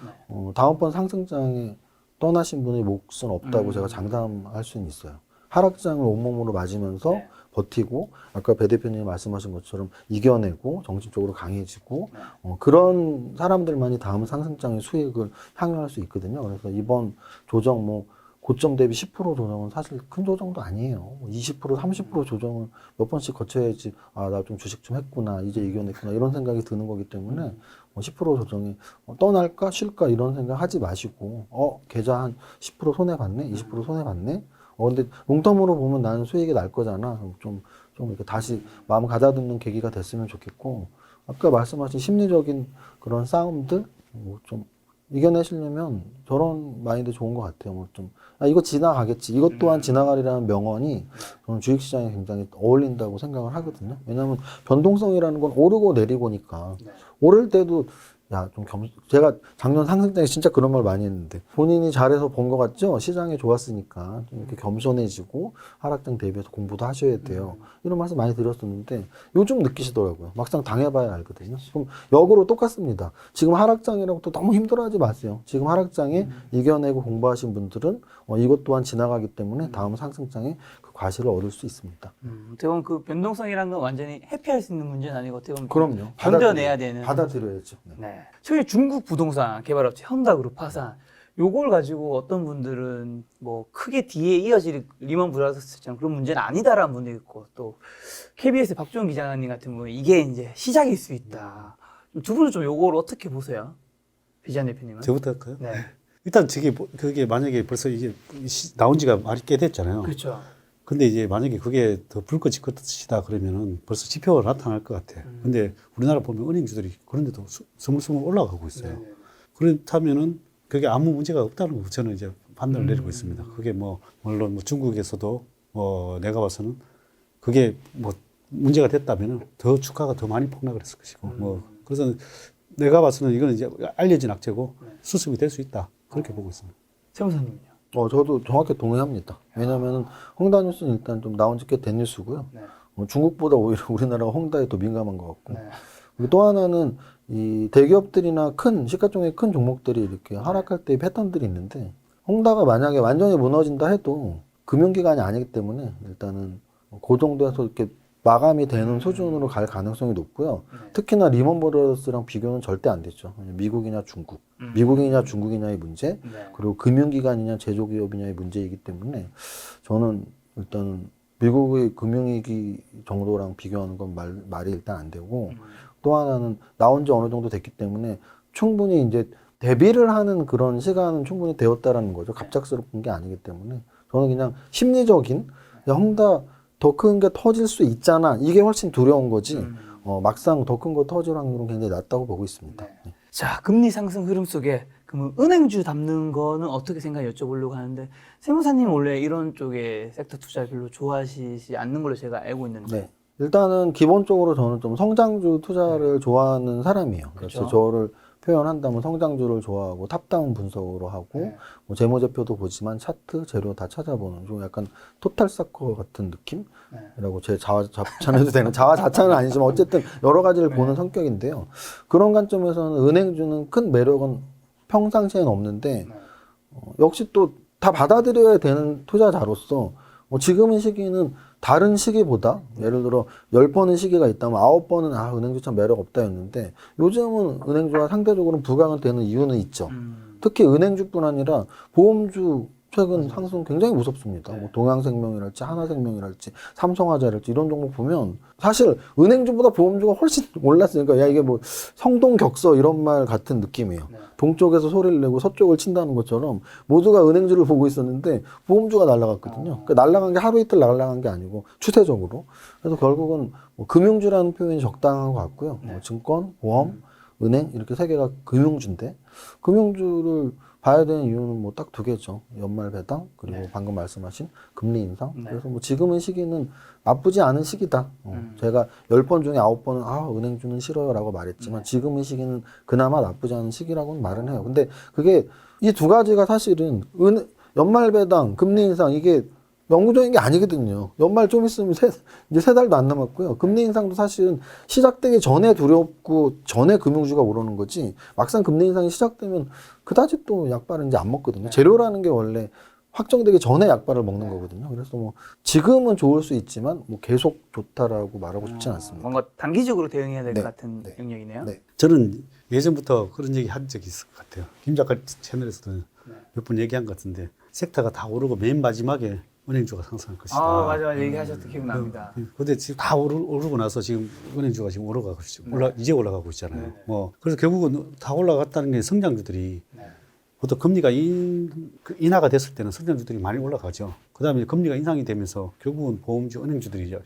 다음번 상승장에 떠나신 분의 몫은 없다고 제가 장담할 수는 있어요. 하락장을 온몸으로 맞으면서 버티고 아까 배 대표님이 말씀하신 것처럼 이겨내고 정신적으로 강해지고 그런 사람들만이 다음 상승장의 수익을 향유할 수 있거든요. 그래서 이번 조정 뭐 고점 대비 10% 조정은 사실 큰 조정도 아니에요. 20%, 30% 조정을 몇 번씩 거쳐야지 나 좀 주식 좀 했구나, 이제 이겨냈구나 이런 생각이 드는 거기 때문에 10% 조정이 떠날까 쉴까 이런 생각 하지 마시고 계좌 한 10% 손해봤네, 20% 손해봤네. 근데 롱텀으로 보면 나는 수익이 날 거잖아. 좀 이렇게 다시 마음 가다듬는 계기가 됐으면 좋겠고, 아까 말씀하신 심리적인 그런 싸움들 좀 이겨내시려면 저런 마인드 좋은 것 같아요. 이거 지나가겠지. 이것 또한 지나가리라는 명언이 저는 주식시장에 굉장히 어울린다고 생각을 하거든요. 왜냐하면 변동성이라는 건 오르고 내리고니까. 오를 때도 제가 작년 상승장에 진짜 그런 말 많이 했는데, 본인이 잘해서 본 것 같죠? 시장이 좋았으니까 좀 이렇게 겸손해지고 하락장 대비해서 공부도 하셔야 돼요. 이런 말씀 많이 드렸었는데 요즘 느끼시더라고요. 막상 당해봐야 알거든요. 그럼 역으로 똑같습니다. 지금 하락장이라고 또 너무 힘들어하지 마세요. 지금 하락장에 이겨내고 공부하신 분들은 이것 또한 지나가기 때문에 다음 상승장에 그 과실을 얻을 수 있습니다. 어떻게 보면 그 변동성이라는 건 완전히 회피할 수 있는 문제는 아니고 어떻게 보면 그럼요. 견뎌내야 되는. 받아들여야죠. 네. 최근에 중국 부동산 개발업체 현다그룹 파산, 요걸 가지고 어떤 분들은 뭐 크게 뒤에 이어질 리먼 브라더스처럼 그런 문제는 아니다라는 분도 있고, 또 KBS 박주원 기자님 같은 경우는 이게 이제 시작일 수 있다. 두 분은 좀 요걸 어떻게 보세요? 비전 대표님은? 저부터 할까요? 네. 일단 그게 만약에 벌써 이게 나온 지가 말이 꽤 됐잖아요. 그렇죠. 근데 이제 만약에 그게 더 불꽃이 겉으시다 그러면은 벌써 지표가 나타날 것 같아요. 근데 우리나라 보면 은행주들이 그런데도 스물스물 올라가고 있어요. 그렇다면은 그게 아무 문제가 없다는 거 저는 이제 판단을 내리고 있습니다. 그게 뭐 물론 뭐 중국에서도 내가 봐서는 그게 뭐 문제가 됐다면은 더 주가가 더 많이 폭락을 했을 것이고 그래서 내가 봐서는 이거는 이제 알려진 악재고 수습이 될 수 있다 그렇게 보고 있습니다. 세무사님은요? 저도 정확히 동의합니다. 왜냐면은 홍다 뉴스는 일단 좀 나온 지 꽤 된 뉴스고요. 중국보다 오히려 우리나라가 홍다에 더 민감한 것 같고. 그리고 또 하나는 이 대기업들이나 시가총액 큰 종목들이 이렇게 하락할 때의 패턴들이 있는데, 홍다가 만약에 완전히 무너진다 해도 금융기관이 아니기 때문에 일단은 그 정도에서 이렇게 마감이 되는 수준으로 갈 가능성이 높고요. 특히나 리먼 브라더스랑 비교는 절대 안 되죠. 미국이냐 중국, 미국이냐 중국이냐의 문제, 그리고 금융기관이냐 제조기업이냐의 문제이기 때문에 저는 일단 미국의 금융위기 정도랑 비교하는 건 말이 일단 안 되고, 또 하나는 나온 지 어느 정도 됐기 때문에 충분히 이제 대비를 하는 그런 시간은 충분히 되었다라는 거죠. 갑작스럽은 게 아니기 때문에 저는 그냥 심리적인 홍다 더 큰 게 터질 수 있잖아, 이게 훨씬 두려운 거지 막상 더 큰 거 터질 확률은 굉장히 낮다고 보고 있습니다. 네. 자, 금리 상승 흐름 속에 그러면 은행주 담는 거는 어떻게 생각 여쭤보려고 하는데, 세무사님 원래 이런 쪽에 섹터 투자 별로 좋아하시지 않는 걸로 제가 알고 있는데. 네. 일단은 기본적으로 저는 좀 성장주 투자를 좋아하는 사람이에요. 그래서 그렇죠. 저를 표현한다면 성장주를 좋아하고 탑다운 분석으로 하고 네. 뭐 재무제표도 보지만 차트, 재료 다 찾아보는 좀 약간 토탈사커 같은 느낌이라고 제 자화자찬해도 되는 자화자찬은 아니지만 어쨌든 여러 가지를 보는 성격인데요. 그런 관점에서는 은행주는 큰 매력은 평상시에는 없는데 역시 또 다 받아들여야 되는 투자자로서 지금의 시기는 다른 시기보다 예를 들어 10번의 시기가 있다면 9번은 은행주 참 매력 없다였는데 요즘은 은행주가 상대적으로 부각은 되는 이유는 있죠. 특히 은행주뿐 아니라 보험주 최근 상승 굉장히 무섭습니다. 뭐 동양생명이랄지 하나생명이랄지 삼성화재랄지 이런 종목 보면 사실 은행주보다 보험주가 훨씬 올랐으니까 야 이게 뭐 성동격서 이런 말 같은 느낌이에요. 동쪽에서 소리를 내고 서쪽을 친다는 것처럼 모두가 은행주를 보고 있었는데 보험주가 날아갔거든요. 그러니까 날아간 게 하루 이틀 날아간 게 아니고 추세적으로. 그래서 결국은 뭐 금융주라는 표현이 적당한 것 같고요. 뭐 증권, 보험, 은행 이렇게 세 개가 금융주인데 금융주를 봐야 되는 이유는 뭐 딱 두 개죠. 연말 배당 그리고 방금 말씀하신 금리 인상. 그래서 뭐 지금의 시기는 나쁘지 않은 시기다. 제가 10번 중에 9번은 은행주는 싫어요라고 말했지만 지금의 시기는 그나마 나쁘지 않은 시기라고는 말은 해요. 근데 그게 이 두 가지가 사실은 연말 배당, 금리 인상 이게 영구적인 게 아니거든요. 연말 좀 있으면 이제 세 달도 안 남았고요. 금리 인상도 사실은 시작되기 전에 두렵고 전에 금융주가 오르는 거지 막상 금리 인상이 시작되면 그다지 또 약발은 이제 안 먹거든요. 재료라는 게 원래 확정되기 전에 약발을 먹는 거거든요. 그래서 뭐 지금은 좋을 수 있지만 뭐 계속 좋다라고 말하고 싶지는 않습니다. 뭔가 단기적으로 대응해야 될 것 네. 같은 영역이네요. 네. 저는 예전부터 그런 얘기 한 적이 있을 것 같아요. 김 작가 채널에서도 몇 번 얘기한 것 같은데 섹터가 다 오르고 맨 마지막에 은행주가 상승할 것이다. 맞아. 얘기하셨던 기억납니다. 근데 지금 다 오르고 나서 지금 은행주가 지금 올라가고 있죠. 이제 올라가고 있잖아요. 뭐 그래서 결국은 다 올라갔다는 게 성장주들이 보통 금리가 인하가 됐을 때는 성장주들이 많이 올라가죠. 그다음에 금리가 인상이 되면서 결국은 보험주, 은행주들이 이제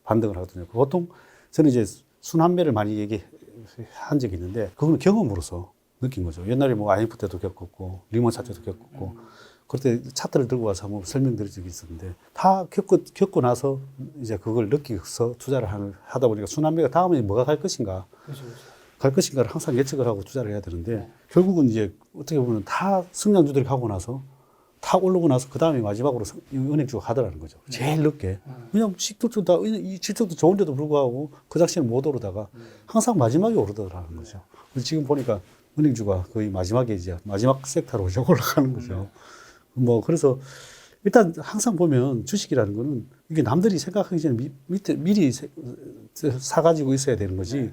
반등을 하거든요. 보통 저는 이제 순환매를 많이 얘기한 적이 있는데 그거는 경험으로서 느낀 거죠. 옛날에 뭐 IMF 때도 겪었고 리먼 사태도 겪었고 그때 차트를 들고 와서 한번 설명드린 적이 있었는데 다 겪고 나서 이제 그걸 느끼고서 투자를 하다 보니까 순환매가 다음에 뭐가 갈 것인가 갈 것인가를 항상 예측을 하고 투자를 해야 되는데 결국은 이제 어떻게 보면 다 성장주들이 가고 나서 다 오르고 나서 그 다음에 마지막으로 은행주가 가더라는 거죠. 제일 늦게. 그냥 실적도 좋은데도 불구하고 그 당시에는 못 오르다가 항상 마지막에 오르더라는 거죠. 지금 보니까 은행주가 거의 마지막에 이제 마지막 섹터로 이제 올라가는 거죠. 뭐 그래서 일단 항상 보면 주식이라는 거는 이게 남들이 생각하기 전에 미리 사가지고 있어야 되는 거지.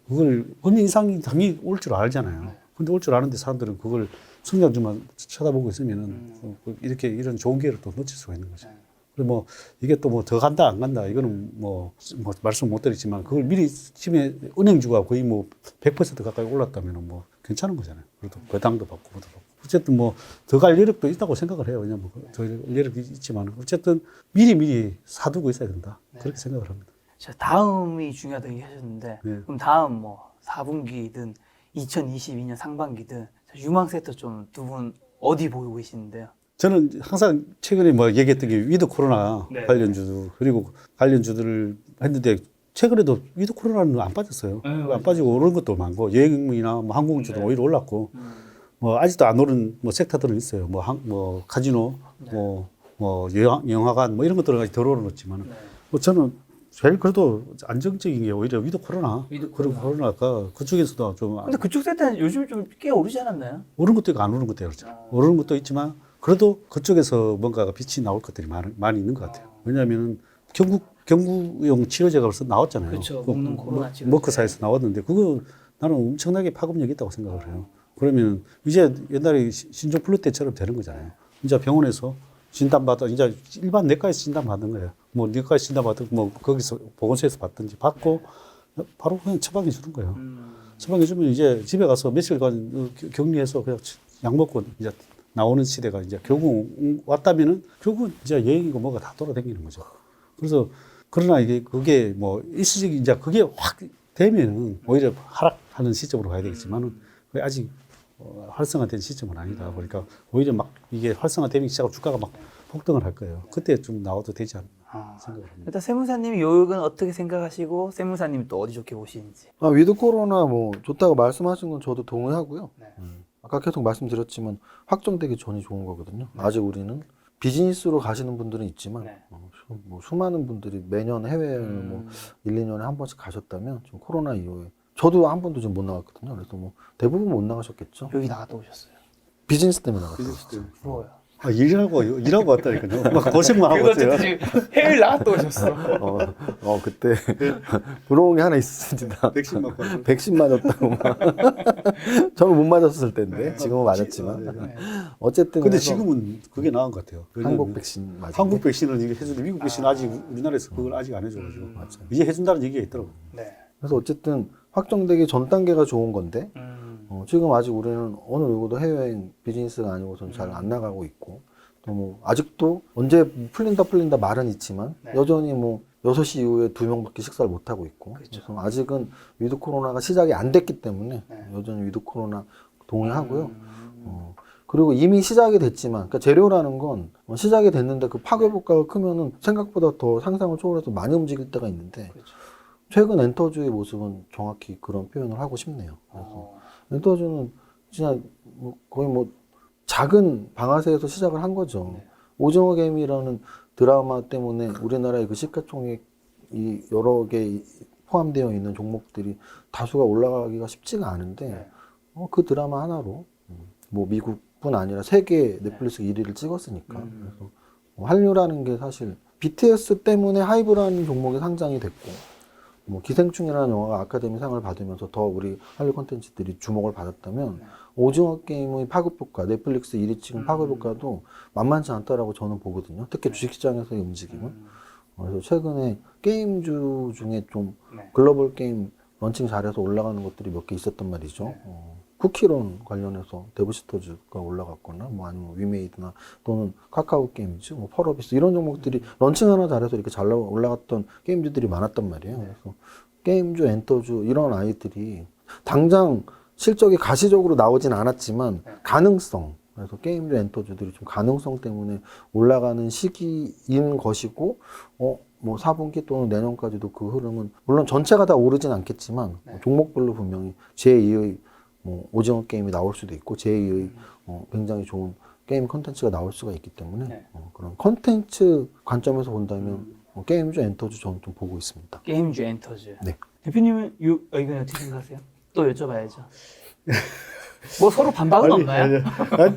그걸 금리 인상이 당연히 올 줄 알잖아요. 근데 올 줄 아는데 사람들은 그걸 성장주만 쳐다보고 있으면은 이런 좋은 기회를 또 놓칠 수가 있는 거죠. 그리고 뭐 이게 또 뭐 더 간다 안 간다 이거는 뭐 말씀 못 드리지만 그걸 미리 치면 은행주가 거의 뭐 100% 가까이 올랐다면은 뭐 괜찮은 거잖아요. 그래도 배당도 받고 뭐도 받고. 어쨌든 뭐 더 갈 여력도 있다고 생각을 해요. 왜냐면 더 여력이 있지만 어쨌든 미리 사두고 있어야 된다. 그렇게 생각을 합니다. 자, 다음이 중요하다고 얘기하셨는데 그럼 다음 뭐 4분기든 2022년 상반기든 유망 섹터 좀 두 분 어디 보고 계시는데요? 저는 항상 최근에 뭐 얘기했던 게 위드 코로나 관련주들 그리고 관련주들을 했는데 최근에도 위드 코로나는 안 빠졌어요. 안 빠지고 오른 것도 많고 여행이나 뭐 항공주도 오히려 올랐고 뭐 아직도 안 오른 뭐 섹터들은 있어요. 뭐 카지노, 뭐 영화관 뭐 이런 것들은 아직 덜 오르었지만 뭐 저는 제일 그래도 안정적인 게 오히려 위드 코로나. 그리고 코로나가 그쪽에서도 좀. 근데 그쪽 섹터는 요즘 좀 꽤 오르지 않았나요? 오른 것도 있고 안 오른 것도 있죠. 오르는 것도 있지만 그래도 그쪽에서 뭔가가 빛이 나올 것들이 많이 있는 것 같아요. 왜냐하면 경구용 치료제가 벌써 나왔잖아요. 그렇죠. 먹는 코로나 치료제. 머크사에서 나왔는데 그거 나는 엄청나게 파급력이 있다고 생각을 해요. 그러면 이제 옛날에 신종플루 때처럼 되는 거잖아요. 이제 병원에서 진단받아, 이제 일반 내과에서 진단받는 거예요. 뭐 내과에서 진단받고 뭐 거기서 보건소에서 받든지 받고 바로 그냥 처방해 주는 거예요. 처방해 주면 이제 집에 가서 며칠간 격리해서 그냥 약 먹고 이제 나오는 시대가 이제 결국 왔다면은 결국 이제 여행이고 뭐가 다 돌아다니는 거죠. 그래서 그러나 그게 뭐 일시적인 이제 그게 확 되면은 오히려 하락하는 시점으로 가야 되겠지만은 그게 아직 활성화된 시점은 아니다. 그러니까 오히려 막 이게 활성화되기 시작하고 주가가 막 폭등을 할 거예요. 그때 좀 나와도 되지 않나. 생각을 합니다. 일단 세무사님이 요역은 어떻게 생각하시고 세무사님이 또 어디 좋게 보시는지. 위드 코로나 뭐 좋다고 말씀하신 건 저도 동의하고요. 네. 아까 계속 말씀드렸지만 확정되기 전이 좋은 거거든요. 아직 우리는 비즈니스로 가시는 분들은 있지만 네. 뭐 수많은 분들이 매년 해외여행을 뭐 1, 2년에 한 번씩 가셨다면 지금 코로나 이후에 저도 한 번도 지금 못 나갔거든요. 그래서 뭐 대부분 못 나가셨겠죠. 여기 나갔다 오셨어요. 비즈니스 때문에 나갔어요. 부러워요. 일하고 왔다니까요. 막 고생만 하고 왔어요. 지금 해외 나갔다 오셨어. 그때 부러운 게 하나 있습니다. 백신 맞고 왔어요. 백신 맞았다고 막. 저는 못 맞았을 텐데 지금은 맞았지만 어쨌든 근데 그래서 지금은 그게 나은 것 같아요. 한국 백신 맞은 한국 게 백신은 이게 해주는데 미국 백신은 아직 우리나라에서 그걸 아직 안 해줘가지고 이제 해준다는 얘기가 있더라고요. 네. 그래서 어쨌든 확정되기 전 단계가 좋은 건데 지금 아직 우리는 어느 누구도 해외여행 비즈니스가 아니고선 잘 안 나가고 있고 또 뭐 아직도 언제 풀린다 말은 있지만 네. 여전히 뭐 6시 이후에 2명밖에 식사를 못 하고 있고 그렇죠. 그래서 아직은 위드 코로나가 시작이 안 됐기 때문에 네. 여전히 위드 코로나 동의하고요. 그리고 이미 시작이 됐지만 그러니까 재료라는 건 시작이 됐는데 그 파괴 효과가 크면은 생각보다 더 상상을 초월해서 많이 움직일 때가 있는데 그렇죠. 최근 엔터주의 모습은 정확히 그런 표현을 하고 싶네요. 그래서 엔터주는 진짜 뭐 거의 뭐 작은 방아쇠에서 시작을 한 거죠. 네. 오징어 게임이라는 드라마 때문에 우리나라의 그 시가총액이 여러 개 포함되어 있는 종목들이 다수가 올라가기가 쉽지가 않은데 네. 그 드라마 하나로 뭐 미국뿐 아니라 세계 넷플릭스 1위를 찍었으니까 그래서 한류라는 게 사실 BTS 때문에 하이브라는 종목이 상장이 됐고 뭐 기생충이라는 영화가 아카데미상을 받으면서 더 우리 한류 콘텐츠들이 주목을 받았다면 오징어 게임의 파급 효과, 넷플릭스 1위 찍은 파급 효과도 만만치 않다라고 저는 보거든요. 특히 주식시장에서의 움직임은. 그래서 최근에 게임주 중에 좀 네. 글로벌 게임 런칭 잘해서 올라가는 것들이 몇 개 있었단 말이죠. 네. 쿠키런 관련해서 데브시터즈가 올라갔거나 뭐 아니면 위메이드나 또는 카카오 게임즈, 뭐 펄어비스 이런 종목들이 런칭 하나 잘해서 이렇게 잘 올라갔던 게임주들이 많았단 말이에요. 그래서 게임주, 엔터주 이런 아이들이 당장 실적이 가시적으로 나오진 않았지만 가능성, 그래서 게임주, 엔터주들이 좀 가능성 때문에 올라가는 시기인 것이고 뭐 4분기 또는 내년까지도 그 흐름은 물론 전체가 다 오르진 않겠지만 종목별로 분명히 제2의 뭐 오징어 게임이 나올 수도 있고 제2의 굉장히 좋은 게임 컨텐츠가 나올 수가 있기 때문에 그런 컨텐츠 관점에서 본다면 게임주, 엔터주 저는 좀 보고 있습니다. 게임주 엔터주. 네. 대표님은 이건 어떻게 생각하세요? 또 여쭤봐야죠. 뭐 서로 반박은 없나요?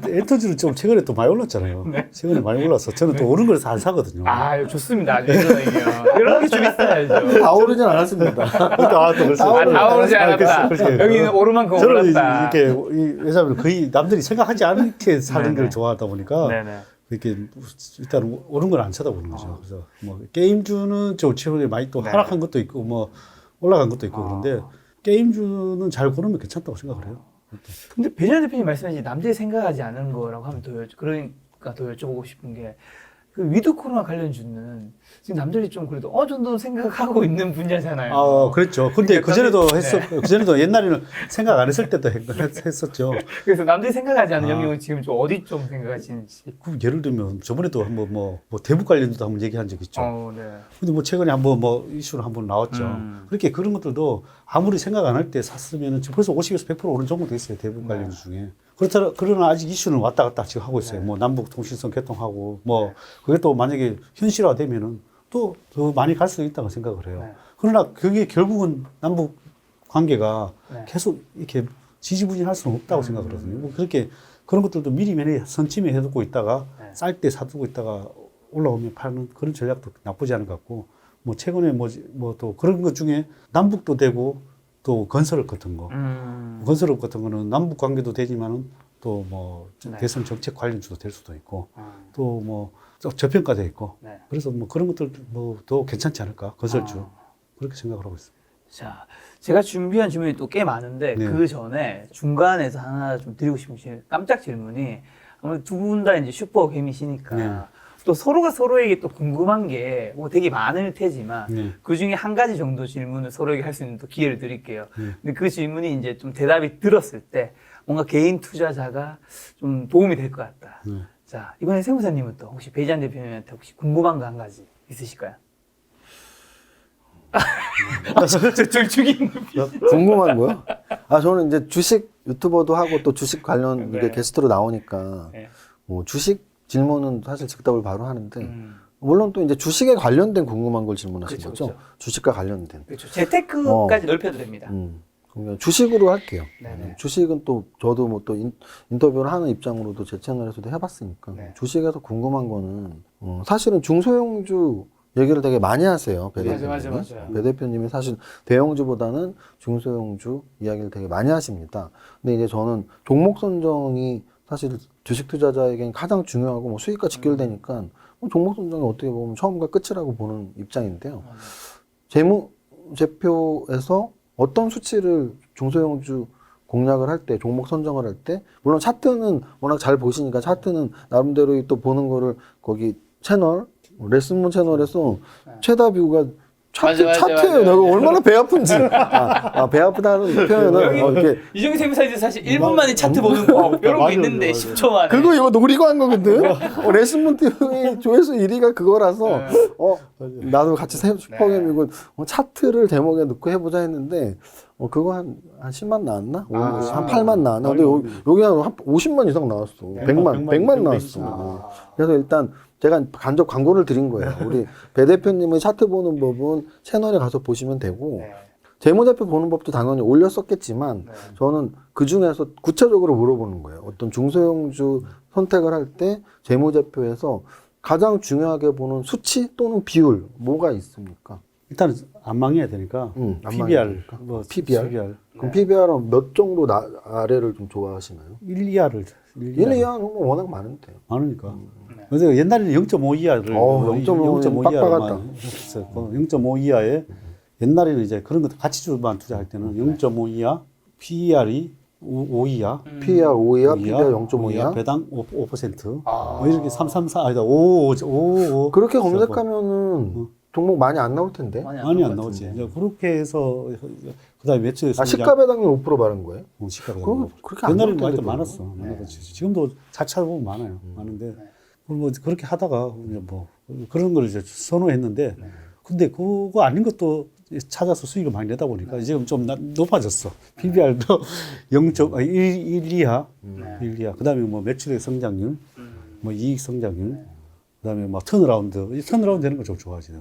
엔터주는 좀 최근에 또 많이 올랐잖아요. 최근에 많이 올라서 저는 또 오른 걸 잘 사거든요. 아, 좋습니다. 아주 이거는요. 이런 게 좀 있어야죠. 다 오르진 않았습니다. 다 오르지 않았다. 여기는 오르만큼 저는 올랐다. 이렇게 왜냐하면 거의 남들이 생각하지 않게 사는 걸 좋아하다 보니까 네네. 이렇게 일단 오른 걸 안 쳐다보는 거죠. 그래서 뭐 게임주는 저 최근에 많이 또 하락한 것도 있고 뭐 올라간 것도 있고 그런데 게임주는 잘 고르면 괜찮다고 생각을 해요. 근데 배재현 대표님 말씀하신 남들이 생각하지 않은 거라고 하면 그러니까 더 여쭤보고 싶은 게 그 위드 코로나 관련주는 지금 남들이 좀 그래도 어느 정도 생각하고 있는 분야잖아요. 그랬죠. 근데 그전에도 그전에도 옛날에는 생각 안 했을 때도 했었죠. 그래서 남들이 생각하지 않는 영역은 지금 좀 어디 좀 생각하시는지. 예를 들면 저번에도 한번 뭐 대북 관련도 한번 얘기한 적 있죠. 네. 근데 뭐 최근에 한번 뭐 이슈로 한번 나왔죠. 그렇게 그런 것들도 아무리 생각 안 할 때 샀으면 지금 벌써 50에서 100% 오른 종목도 있어요. 대북 관련 중에. 그러나 아직 이슈는 왔다 갔다 지금 하고 있어요. 뭐 남북 통신선 개통하고 뭐 그게 또 만약에 현실화되면은 또 더 많이 갈 수 있다고 생각을 해요. 그러나 그게 결국은 남북 관계가 계속 이렇게 지지부진할 수는 없다고 생각을 하거든요. 뭐 그렇게 그런 것들도 미리 선침해 해두고 있다가 쌀 때 사두고 있다가 올라오면 파는 그런 전략도 나쁘지 않은 것 같고 뭐 최근에 뭐 또 그런 것 중에 남북도 되고 또 건설업 같은 거 건설업 같은 거는 남북 관계도 되지만은 또 뭐 대선 정책 관련주도 될 수도 있고 또 뭐 저평가돼 있고 그래서 뭐 그런 것들 뭐 더 괜찮지 않을까 건설주 그렇게 생각을 하고 있습니다. 자, 제가 준비한 질문이 또 꽤 많은데 네. 그 전에 중간에서 하나 좀 드리고 싶은 깜짝 질문이 아무래도 두 분 다 이제 슈퍼 개미시니까 네. 또 서로가 서로에게 또 궁금한 게 뭐 되게 많을 테지만 네. 그 중에 한 가지 정도 질문을 서로에게 할 수 있는 또 기회를 드릴게요. 근데 그 질문이 이제 좀 대답이 들었을 때 뭔가 개인 투자자가 좀 도움이 될 것 같다. 자, 이번에 세무사님은 또 혹시 배재현 대표님한테 혹시 궁금한 거 한 가지 있으실까요? 저 죽이는 궁금한 거요? 저는 이제 주식 유튜버도 하고 또 주식 관련 네. 이게 게스트로 나오니까 네. 뭐 주식 질문은 사실 즉답을 바로 하는데 물론 또 이제 주식에 관련된 궁금한 걸 질문하신 그쵸, 거죠? 그쵸. 주식과 관련된. 그렇죠. 재테크까지 넓혀도 됩니다. 그러면 주식으로 할게요. 네네. 주식은 또 저도 뭐 또 인터뷰를 하는 입장으로도 제 채널에서도 해봤으니까 네. 주식에서 궁금한 거는 사실은 중소형주 얘기를 되게 많이 하세요. 배 대표님이. 맞아요. 배 대표님이 사실 대형주보다는 중소형주 이야기를 되게 많이 하십니다. 근데 이제 저는 종목 선정이 사실 주식 투자자에겐 가장 중요하고 뭐 수익과 직결되니까 뭐 종목 선정이 어떻게 보면 처음과 끝이라고 보는 입장인데요. 재무제표에서 어떤 수치를 중소형주 공략을 할 때, 종목 선정을 할 때, 물론 차트는 워낙 잘 보시니까 차트는 나름대로 또 보는 거를 거기 채널, 레슨문 채널에서 최다 뷰가 차트예요. 내가 얼마나 배 아픈지. 배 아프다는 표현은 이렇게 이종희 세무사에서 사실 1분 만에 차트 보는 거 이런 거 있는데 10초 만에. 그거 이거 노리고 한 거거든. 레슨문 TV 조회수 1위가 그거라서 나도 같이 슈퍼게임이고 차트를 제목에 넣고 해보자 했는데 그거 한 10만 나왔나? 한 8만 나왔나? 근데 여기 한 50만 이상 나왔어. 100만 나왔어. 그래서 일단 제가 간접 광고를 드린 거예요. 우리 배 대표님의 차트 보는 법은 채널에 가서 보시면 되고 재무제표 보는 법도 당연히 올렸었겠지만 저는 그 중에서 구체적으로 물어보는 거예요. 어떤 중소형주 선택을 할 때 재무제표에서 가장 중요하게 보는 수치 또는 비율 뭐가 있습니까? 일단은 안 망해야 되니까 안 PBR, 망해야 뭐 PBR? 그럼 PBR은 몇 정도 아래를 좀 좋아하시나요? 1, 2화를 1, 2화는 워낙 많은데. 많으니까. 그래서 옛날에는 0.5 이하를 0.5 빡빡하다. 했어요. 0.5 이하에 옛날에는 이제 그런 것도 가치주만 투자할 때는 0.5 이하, PER이 5 이하, PER 5 이하, PBR 0.5 이하, 배당 5%. 뭐 이렇게 334 아니다 5. 그렇게 검색하면은 종목 많이 안 나올 텐데. 많이 안 나오지. 이제 그렇게 해서 그다음에 매출에 시가 배당률 5% 바른 거예요? 시가 그럼 배당. 그렇게 안 옛날에는 나올 많이 텐데, 많았어. 지금도 잘 찾아보면 많아요. 많은데 뭐 그렇게 하다가 이제 뭐 그런 걸 이제 선호했는데 근데 그거 아닌 것도 찾아서 수익을 많이 내다 보니까 지금 좀 높아졌어. PBR도 1 이하, 1 이하. 그다음에 뭐 매출의 성장률, 뭐 이익 성장률, 그다음에 막 턴어라운드 되는 거 좀 좋아하지.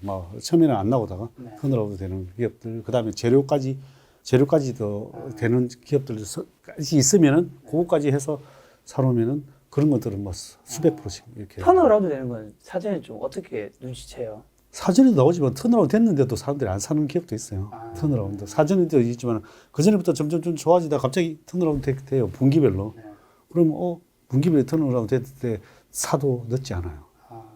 막 처음에는 안 나오다가 턴어라운드 되는 기업들, 그다음에 재료까지도 되는 기업들까지 있으면은 그거까지 해서 사놓으면은 그런 것들은 뭐 수백 프로씩 이렇게. 턴어라운드 되는 건 사전에 좀 어떻게 눈치채요? 사전에도 나오지만 턴어라운드 됐는데도 사람들이 안 사는 기업도 있어요. 턴어라운드. 사전에도 있지만 그전에부터 점점 좀 좋아지다가 갑자기 턴어라운드 돼요. 분기별로. 그럼 분기별로 턴어라운드 됐을 때 사도 늦지 않아요.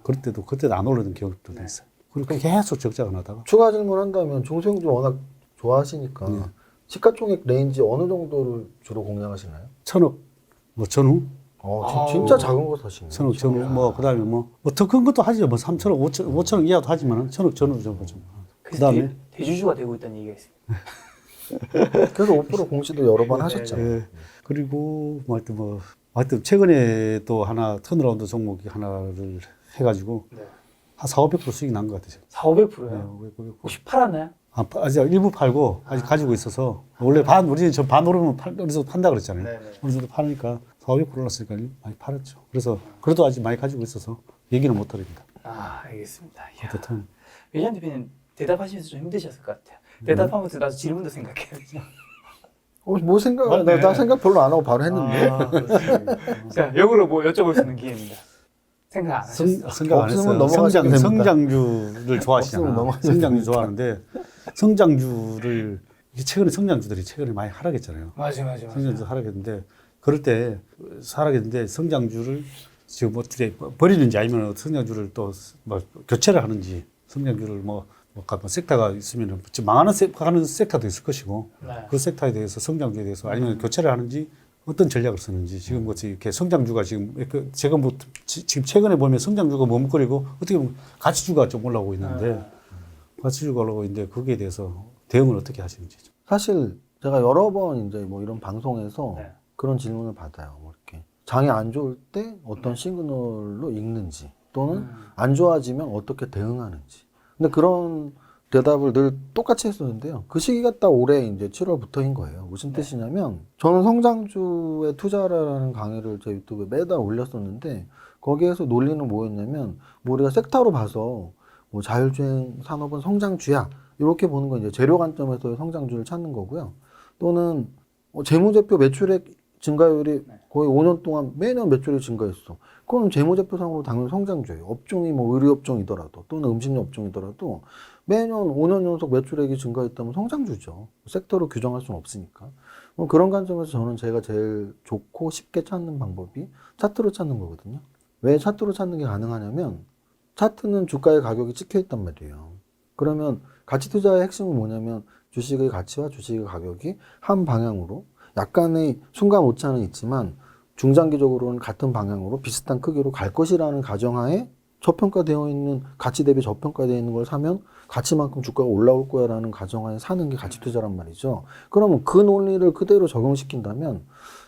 그때도 안 오르는 기업들도 있어요. 그리고 계속 적자가 나다가. 추가 질문한다면 중소형주 워낙 좋아하시니까 시가총액 레인지 어느 정도를 주로 공략하시나요? 1,000억, 뭐 전후, 진짜 작은 거 사시네요. 1,000억 전후, 뭐 그다음에 뭐 더 큰 것도 하죠. 뭐 3,000억, 5천억 이하도 하지만 1,000억 전후 정도 좀. 그다음에 대주주가 되고 있다는 얘기가 있습니다. 그래서 5% 공시도 여러 번 하셨잖아요. 그리고 하여튼 최근에 또 하나 턴어라운드 종목이 하나를 해가지고 한 4,500% 수익이 난 것 같아요. 4,500%요? 혹시 팔았나요? 아직 일부 팔고 아직 가지고 있어서 원래 우리는 반 오르면 어디서 판다 그랬잖아요. 어느 정도 파니까 4,500% 올랐으니까 많이 팔았죠. 그래서 그래도 아직 많이 가지고 있어서 얘기는 못 드립니다. 알겠습니다. 어쨌든 외장 대표님 대답하시면서 좀 힘드셨을 것 같아요. 대답하면서 나도 질문도 생각해야 되죠. 뭐 생각? 나 생각 별로 안 하고 바로 했는데. 자, 역으로 뭐 여쭤볼 수 있는 기회입니다. 생각 안 하셨어? 생각 안 없으면 했어요. 넘어가시면 됩니다. 성장주를 좋아하시잖아. 성장주 좋아하는데 성장주를 최근에 성장주들이 최근에 많이 하락했잖아요. 맞아. 성장주 하락했는데 그럴 때 하락했는데 성장주를 지금 어떻게 버리는지 아니면 성장주를 또 뭐 교체를 하는지 성장주를 뭐 섹터가 있으면 지금 망하는 섹터도 있을 것이고 그 섹터에 대해서 성장주에 대해서 아니면 교체를 하는지 어떤 전략을 쓰는지 지금 뭐 이렇게 성장주가 지금 제가 뭐 지금 최근에 보면 성장주가 머뭇거리고 어떻게 보면 가치주가 좀 올라오고 있는데 가치주가 올라오고 있는데 거기에 대해서 대응을 어떻게 하시는지 좀. 사실 제가 여러 번 이제 뭐 이런 방송에서 그런 질문을 받아요. 뭐 이렇게 장이 안 좋을 때 어떤 시그널로 읽는지. 또는 안 좋아지면 어떻게 대응하는지. 근데 그런 대답을 늘 똑같이 했었는데요. 그 시기가 딱 올해 이제 7월부터인 거예요. 무슨 뜻이냐면 저는 성장주에 투자라는 강의를 제 유튜브에 매달 올렸었는데 거기에서 논리는 뭐였냐면 뭐 우리가 섹터로 봐서 뭐 자율주행 산업은 성장주야 이렇게 보는 건 이제 재료 관점에서의 성장주를 찾는 거고요. 또는 재무제표 매출액 증가율이 거의 5년 동안 매년 매출이 증가했어. 그럼 재무제표상으로 당연히 성장주예요. 업종이 뭐 의류업종이더라도 또는 음식료 업종이더라도 매년 5년 연속 매출액이 증가했다면 성장주죠. 섹터로 규정할 수는 없으니까. 그런 관점에서 저는 제가 제일 좋고 쉽게 찾는 방법이 차트로 찾는 거거든요. 왜 차트로 찾는 게 가능하냐면 차트는 주가의 가격이 찍혀 있단 말이에요. 그러면 가치 투자의 핵심은 뭐냐면 주식의 가치와 주식의 가격이 한 방향으로 약간의 순간 오차는 있지만 중장기적으로는 같은 방향으로 비슷한 크기로 갈 것이라는 가정하에 저평가되어 있는 가치 대비 저평가되어 있는 걸 사면 가치만큼 주가가 올라올 거야라는 가정하에 사는 게 가치 투자란 말이죠. 그러면 그 논리를 그대로 적용시킨다면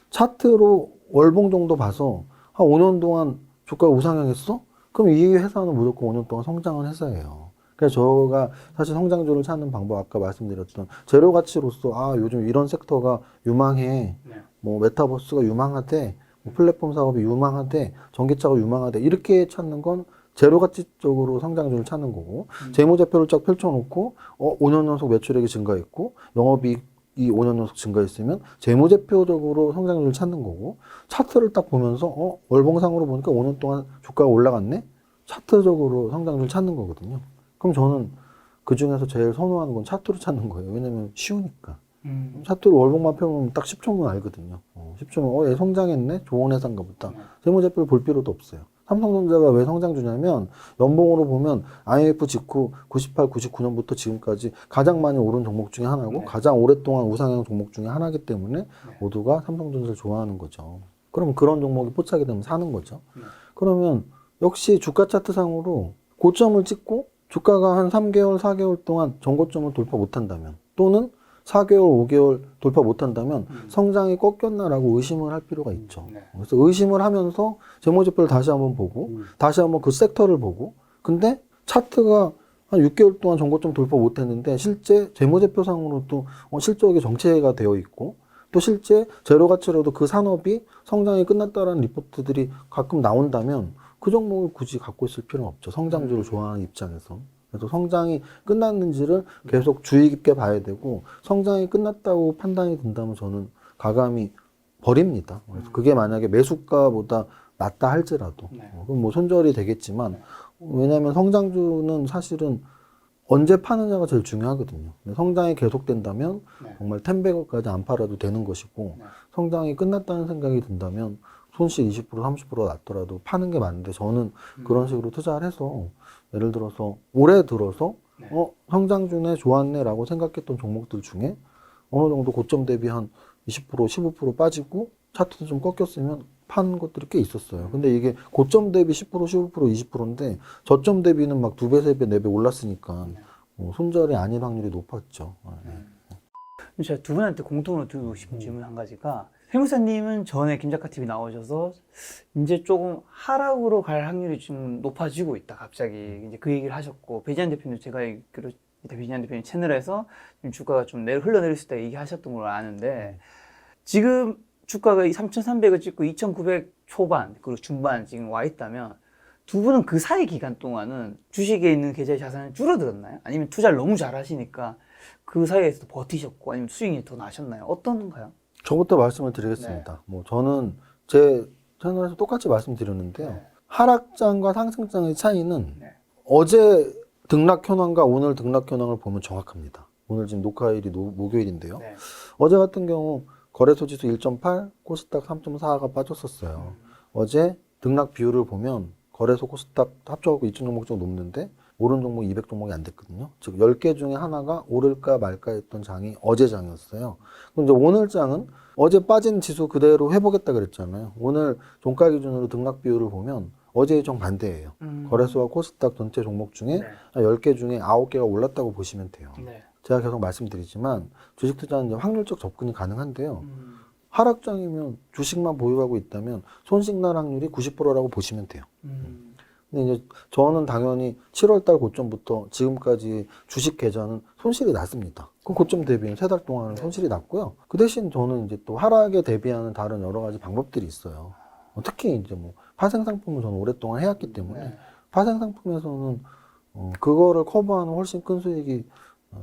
차트로 월봉 정도 봐서 한 5년 동안 주가가 우상향했어? 그럼 이 회사는 무조건 5년 동안 성장한 회사예요. 그래서 저가 사실 성장주를 찾는 방법 아까 말씀드렸던 재료 가치로서 요즘 이런 섹터가 유망해. 뭐 메타버스가 유망하대. 뭐 플랫폼 사업이 유망하대. 전기차가 유망하대. 이렇게 찾는 건 재료 가치적으로 성장주를 찾는 거고 재무제표를 쫙 펼쳐놓고 5년 연속 매출액이 증가했고 영업이익이 5년 연속 증가했으면 재무제표적으로 성장률을 찾는 거고 차트를 딱 보면서 월봉상으로 보니까 5년 동안 주가가 올라갔네? 차트적으로 성장률을 찾는 거거든요. 그럼 저는 그 중에서 제일 선호하는 건 차트로 찾는 거예요. 왜냐면 쉬우니까. 차트로 월봉만 펴보면 딱 10초면 알거든요. 10초면 얘 성장했네? 좋은 회사인가 보다. 재무제표를 볼 필요도 없어요. 삼성전자가 왜 성장주냐면 연봉으로 보면 IMF 직후 98, 99년부터 지금까지 가장 많이 오른 종목 중에 하나고 가장 오랫동안 우상향 종목 중에 하나이기 때문에 모두가 삼성전자를 좋아하는 거죠. 그럼 그런 종목이 포착이 되면 사는 거죠. 그러면 역시 주가 차트상으로 고점을 찍고 주가가 한 3개월, 4개월 동안 전고점을 돌파 못한다면 또는 4개월, 5개월 돌파 못한다면 성장이 꺾였나라고 의심을 할 필요가 있죠. 그래서 의심을 하면서 재무제표를 다시 한번 보고 다시 한번 그 섹터를 보고 근데 차트가 한 6개월 동안 전고점 돌파 못했는데 실제 재무제표상으로도 실적이 정체가 되어 있고 또 실제 재료 가치로도 그 산업이 성장이 끝났다라는 리포트들이 가끔 나온다면 그 종목을 굳이 갖고 있을 필요는 없죠. 성장주를 좋아하는 입장에서. 그래서 성장이 끝났는지를 계속 주의 깊게 봐야 되고 성장이 끝났다고 판단이 든다면 저는 가감히 버립니다. 그래서 그게 만약에 매수가보다 낮다 할지라도 그럼 뭐 손절이 되겠지만 왜냐하면 성장주는 사실은 언제 파느냐가 제일 중요하거든요. 성장이 계속된다면 정말 10배까지 안 팔아도 되는 것이고 성장이 끝났다는 생각이 든다면 손실 20% 30% 났더라도 파는 게 맞는데 저는 그런 식으로 투자를 해서 예를 들어서 올해 들어서 성장주네 좋았네 라고 생각했던 종목들 중에 어느 정도 고점 대비 한 20% 15% 빠지고 차트도 좀 꺾였으면 판 것들이 꽤 있었어요. 근데 이게 고점 대비 10% 15% 20%인데 저점 대비는 막 2배 3배 4배 올랐으니까 손절이 아닌 확률이 높았죠. 제가 두 분한테 공통으로 드리고 싶은 질문 한 가지가 세무사님은 전에 김작가TV 나오셔서 이제 조금 하락으로 갈 확률이 좀 높아지고 있다. 갑자기 이제 그 얘기를 하셨고 배지한 대표님 제가 알기로 배지한 대표님 채널에서 주가가 좀 흘러내릴 수 있다 얘기하셨던 걸로 아는데 지금 주가가 3,300을 찍고 2,900 초반 그리고 중반 지금 와 있다면 두 분은 그 사이 기간 동안은 주식에 있는 계좌의 자산이 줄어들었나요? 아니면 투자를 너무 잘 하시니까 그 사이에서 버티셨고 아니면 수익이 더 나셨나요? 어떤가요? 저부터 말씀을 드리겠습니다. 뭐 저는 제 채널에서 똑같이 말씀드렸는데요. 하락장과 상승장의 차이는 어제 등락 현황과 오늘 등락 현황을 보면 정확합니다. 오늘 지금 녹화일이 목요일인데요. 어제 같은 경우 거래소 지수 1.8, 코스닥 3.4가 빠졌었어요. 어제 등락 비율을 보면 거래소 코스닥 합쳐갖고 2,000종목 정도 높는데 오른 종목 200종목이 안 됐거든요. 즉 10개 중에 하나가 오를까 말까 했던 장이 어제 장이었어요. 그럼 이제 오늘 장은 어제 빠진 지수 그대로 회복했다 그랬잖아요. 오늘 종가 기준으로 등락 비율을 보면 어제의 정반대예요. 거래소와 코스닥 전체 종목 중에 10개 중에 9개가 올랐다고 보시면 돼요. 제가 계속 말씀드리지만 주식 투자는 이제 확률적 접근이 가능한데요. 하락장이면 주식만 보유하고 있다면 손실 날 확률이 90%라고 보시면 돼요. 근데 이제 저는 당연히 7월달 고점부터 지금까지 주식 계좌는 손실이 났습니다. 그 고점 대비는 3달 동안은 손실이 났고요. 그 대신 저는 이제 또 하락에 대비하는 다른 여러 가지 방법들이 있어요. 특히 이제 뭐 파생 상품을 저는 오랫동안 해왔기 때문에 파생 상품에서는 그거를 커버하는 훨씬 큰 수익이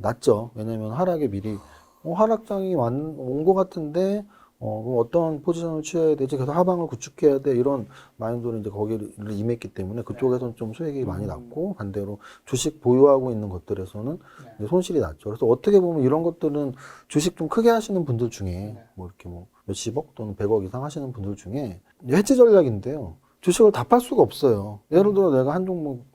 났죠. 왜냐면 하락에 미리 하락장이 온 것 같은데 그럼 어떤 포지션을 취해야 되지? 계속 하방을 구축해야 돼. 이런 마인드로 이제 거기를 임했기 때문에 그쪽에서는 좀 수익이 많이 났고 반대로 주식 보유하고 있는 것들에서는 이제 손실이 났죠. 그래서 어떻게 보면 이런 것들은 주식 좀 크게 하시는 분들 중에 뭐 이렇게 뭐 몇십억 또는 100억 이상 하시는 분들 중에 해지 전략인데요. 주식을 다 팔 수가 없어요. 예를 들어 내가 한 종목,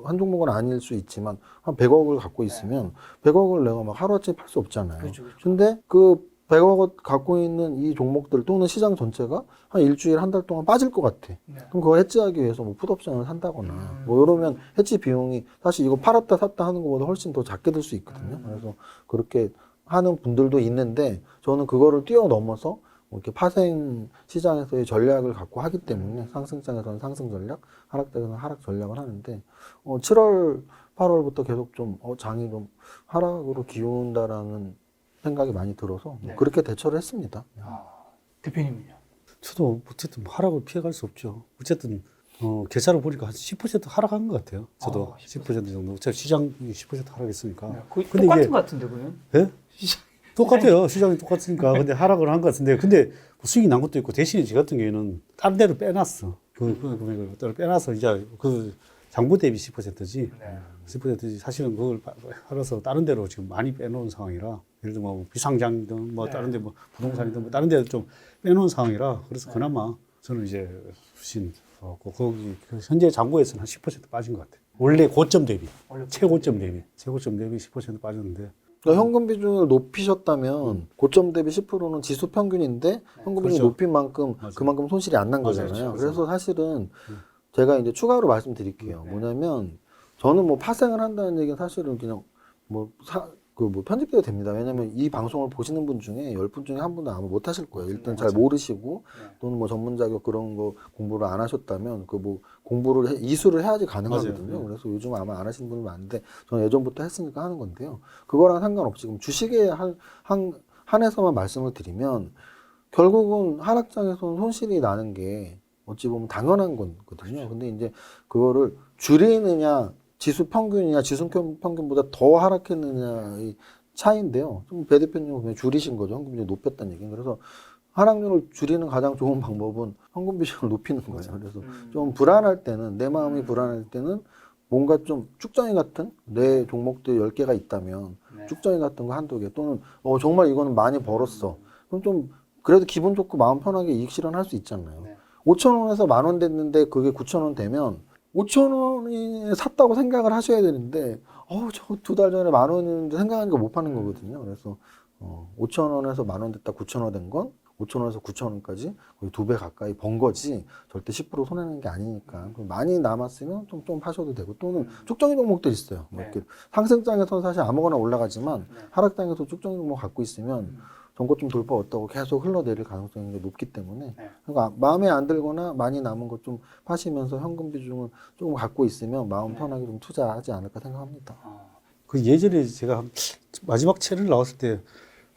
한 종목은 아닐 수 있지만 한 100억을 갖고 있으면 100억을 내가 막 하루아침에 팔 수 없잖아요. 그렇죠, 그렇죠. 근데 그 100억 갖고 있는 이 종목들 또는 시장 전체가 한 일주일, 한 달 동안 빠질 것 같아. 그럼 그걸 해지하기 위해서 뭐 풋옵션을 산다거나 뭐 이러면 해지 비용이 사실 이거 팔았다 샀다 하는 것보다 훨씬 더 작게 들 수 있거든요. 그래서 그렇게 하는 분들도 있는데 저는 그거를 뛰어넘어서 뭐 이렇게 파생 시장에서의 전략을 갖고 하기 때문에 상승장에서는 상승 전략, 하락장에서는 하락 전략을 하는데 7월, 8월부터 계속 좀 장이 좀 하락으로 기운다라는 생각이 많이 들어서 그렇게 대처를 했습니다. 대표님은요? 저도 어쨌든 하락을 피해갈 수 없죠. 어쨌든 계좌를 보니까 한 10% 하락한 것 같아요. 저도 10% 정도. 어차피 시장이 10% 하락했으니까. 거의 근데 똑같은 이게- 것 같은데 그러면? 예? 똑같아요. 시장이 똑같으니까. 근데 하락을 한 것 같은데. 근데 뭐 수익이 난 것도 있고 대신에 저 같은 경우에는 다른 데로 빼놨어. 그 금액을 따로 빼놔서 이제 그 장부 대비 10%지. 10%지. 사실은 그걸 팔아서 다른 데로 지금 많이 빼놓은 상황이라. 예를 들면 뭐 비상장이든 뭐 다른 데 뭐 부동산이든 뭐 다른 데 좀 빼놓은 상황이라. 그래서 그나마 저는 이제 훨씬 거기 그 현재 장부에서는 한 10% 빠진 것 같아요. 원래 고점 대비. 최고점 대비 10% 빠졌는데. 그러니까 현금 비중을 높이셨다면 고점 대비 10%는 지수 평균인데 현금 비중을 그렇죠. 높인 만큼 맞아요. 그만큼 손실이 안 난 맞아요. 거잖아요. 그렇죠. 그래서 사실은 제가 이제 추가로 말씀드릴게요. 뭐냐면 저는 뭐 파생을 한다는 얘기는 사실은 그냥 뭐 편집돼도 됩니다. 왜냐면 이 방송을 보시는 분 중에 10분 중에 한 분은 아마 못 하실 거예요. 일단 잘 모르시고 또는 뭐 전문 자격 그런 거 공부를 안 하셨다면 그 뭐 공부를 이수를 해야지 가능하거든요. 맞아요. 그래서 요즘 아마 안 하시는 분이 많은데 저는 예전부터 했으니까 하는 건데요. 그거랑 상관없이 지금 주식에 한해서만 말씀을 드리면 결국은 하락장에서는 손실이 나는 게 어찌 보면 당연한 거거든요. 근데 이제 그거를 줄이느냐 지수 평균이냐 지수 평균보다 더 하락했느냐의 차이인데요. 좀 배 대표님 보면 줄이신 거죠. 현금 비중이 높였다는 얘기는. 그래서 하락률을 줄이는 가장 좋은 방법은 현금 비중을 높이는 거예요. 그래서 좀 불안할 때는 내 마음이 불안할 때는 뭔가 좀 쭉정이 같은 내 종목들 10개가 있다면 쭉정이 같은 거 한두 개 또는 정말 이거는 많이 벌었어. 그럼 좀 그래도 기분 좋고 마음 편하게 이익 실현할 수 있잖아요. 5,000원에서 10,000원 됐는데 그게 9,000원 되면 5,000원이 샀다고 생각을 하셔야 되는데 저 2달 전에 10,000원인데 생각하니까 못 파는 거거든요. 그래서 5,000원에서 10,000원 됐다 9,000원 된 건 5,000원에서 9,000원까지 거의 2배 가까이 번 거지 절대 10% 손해내는 게 아니니까 많이 남았으면 좀 파셔도 되고 또는 쭉정이 종목들 있어요. 뭐 이렇게 상승장에서는 사실 아무거나 올라가지만 하락장에서 쭉정이 종목 갖고 있으면 전고점 돌파 없다고 계속 흘러내릴 가능성이 높기 때문에 그러니까 마음에 안 들거나 많이 남은 것 좀 파시면서 현금 비중을 조금 갖고 있으면 마음 편하게 좀 투자하지 않을까 생각합니다. 그 예전에 제가 마지막 채를 나왔을 때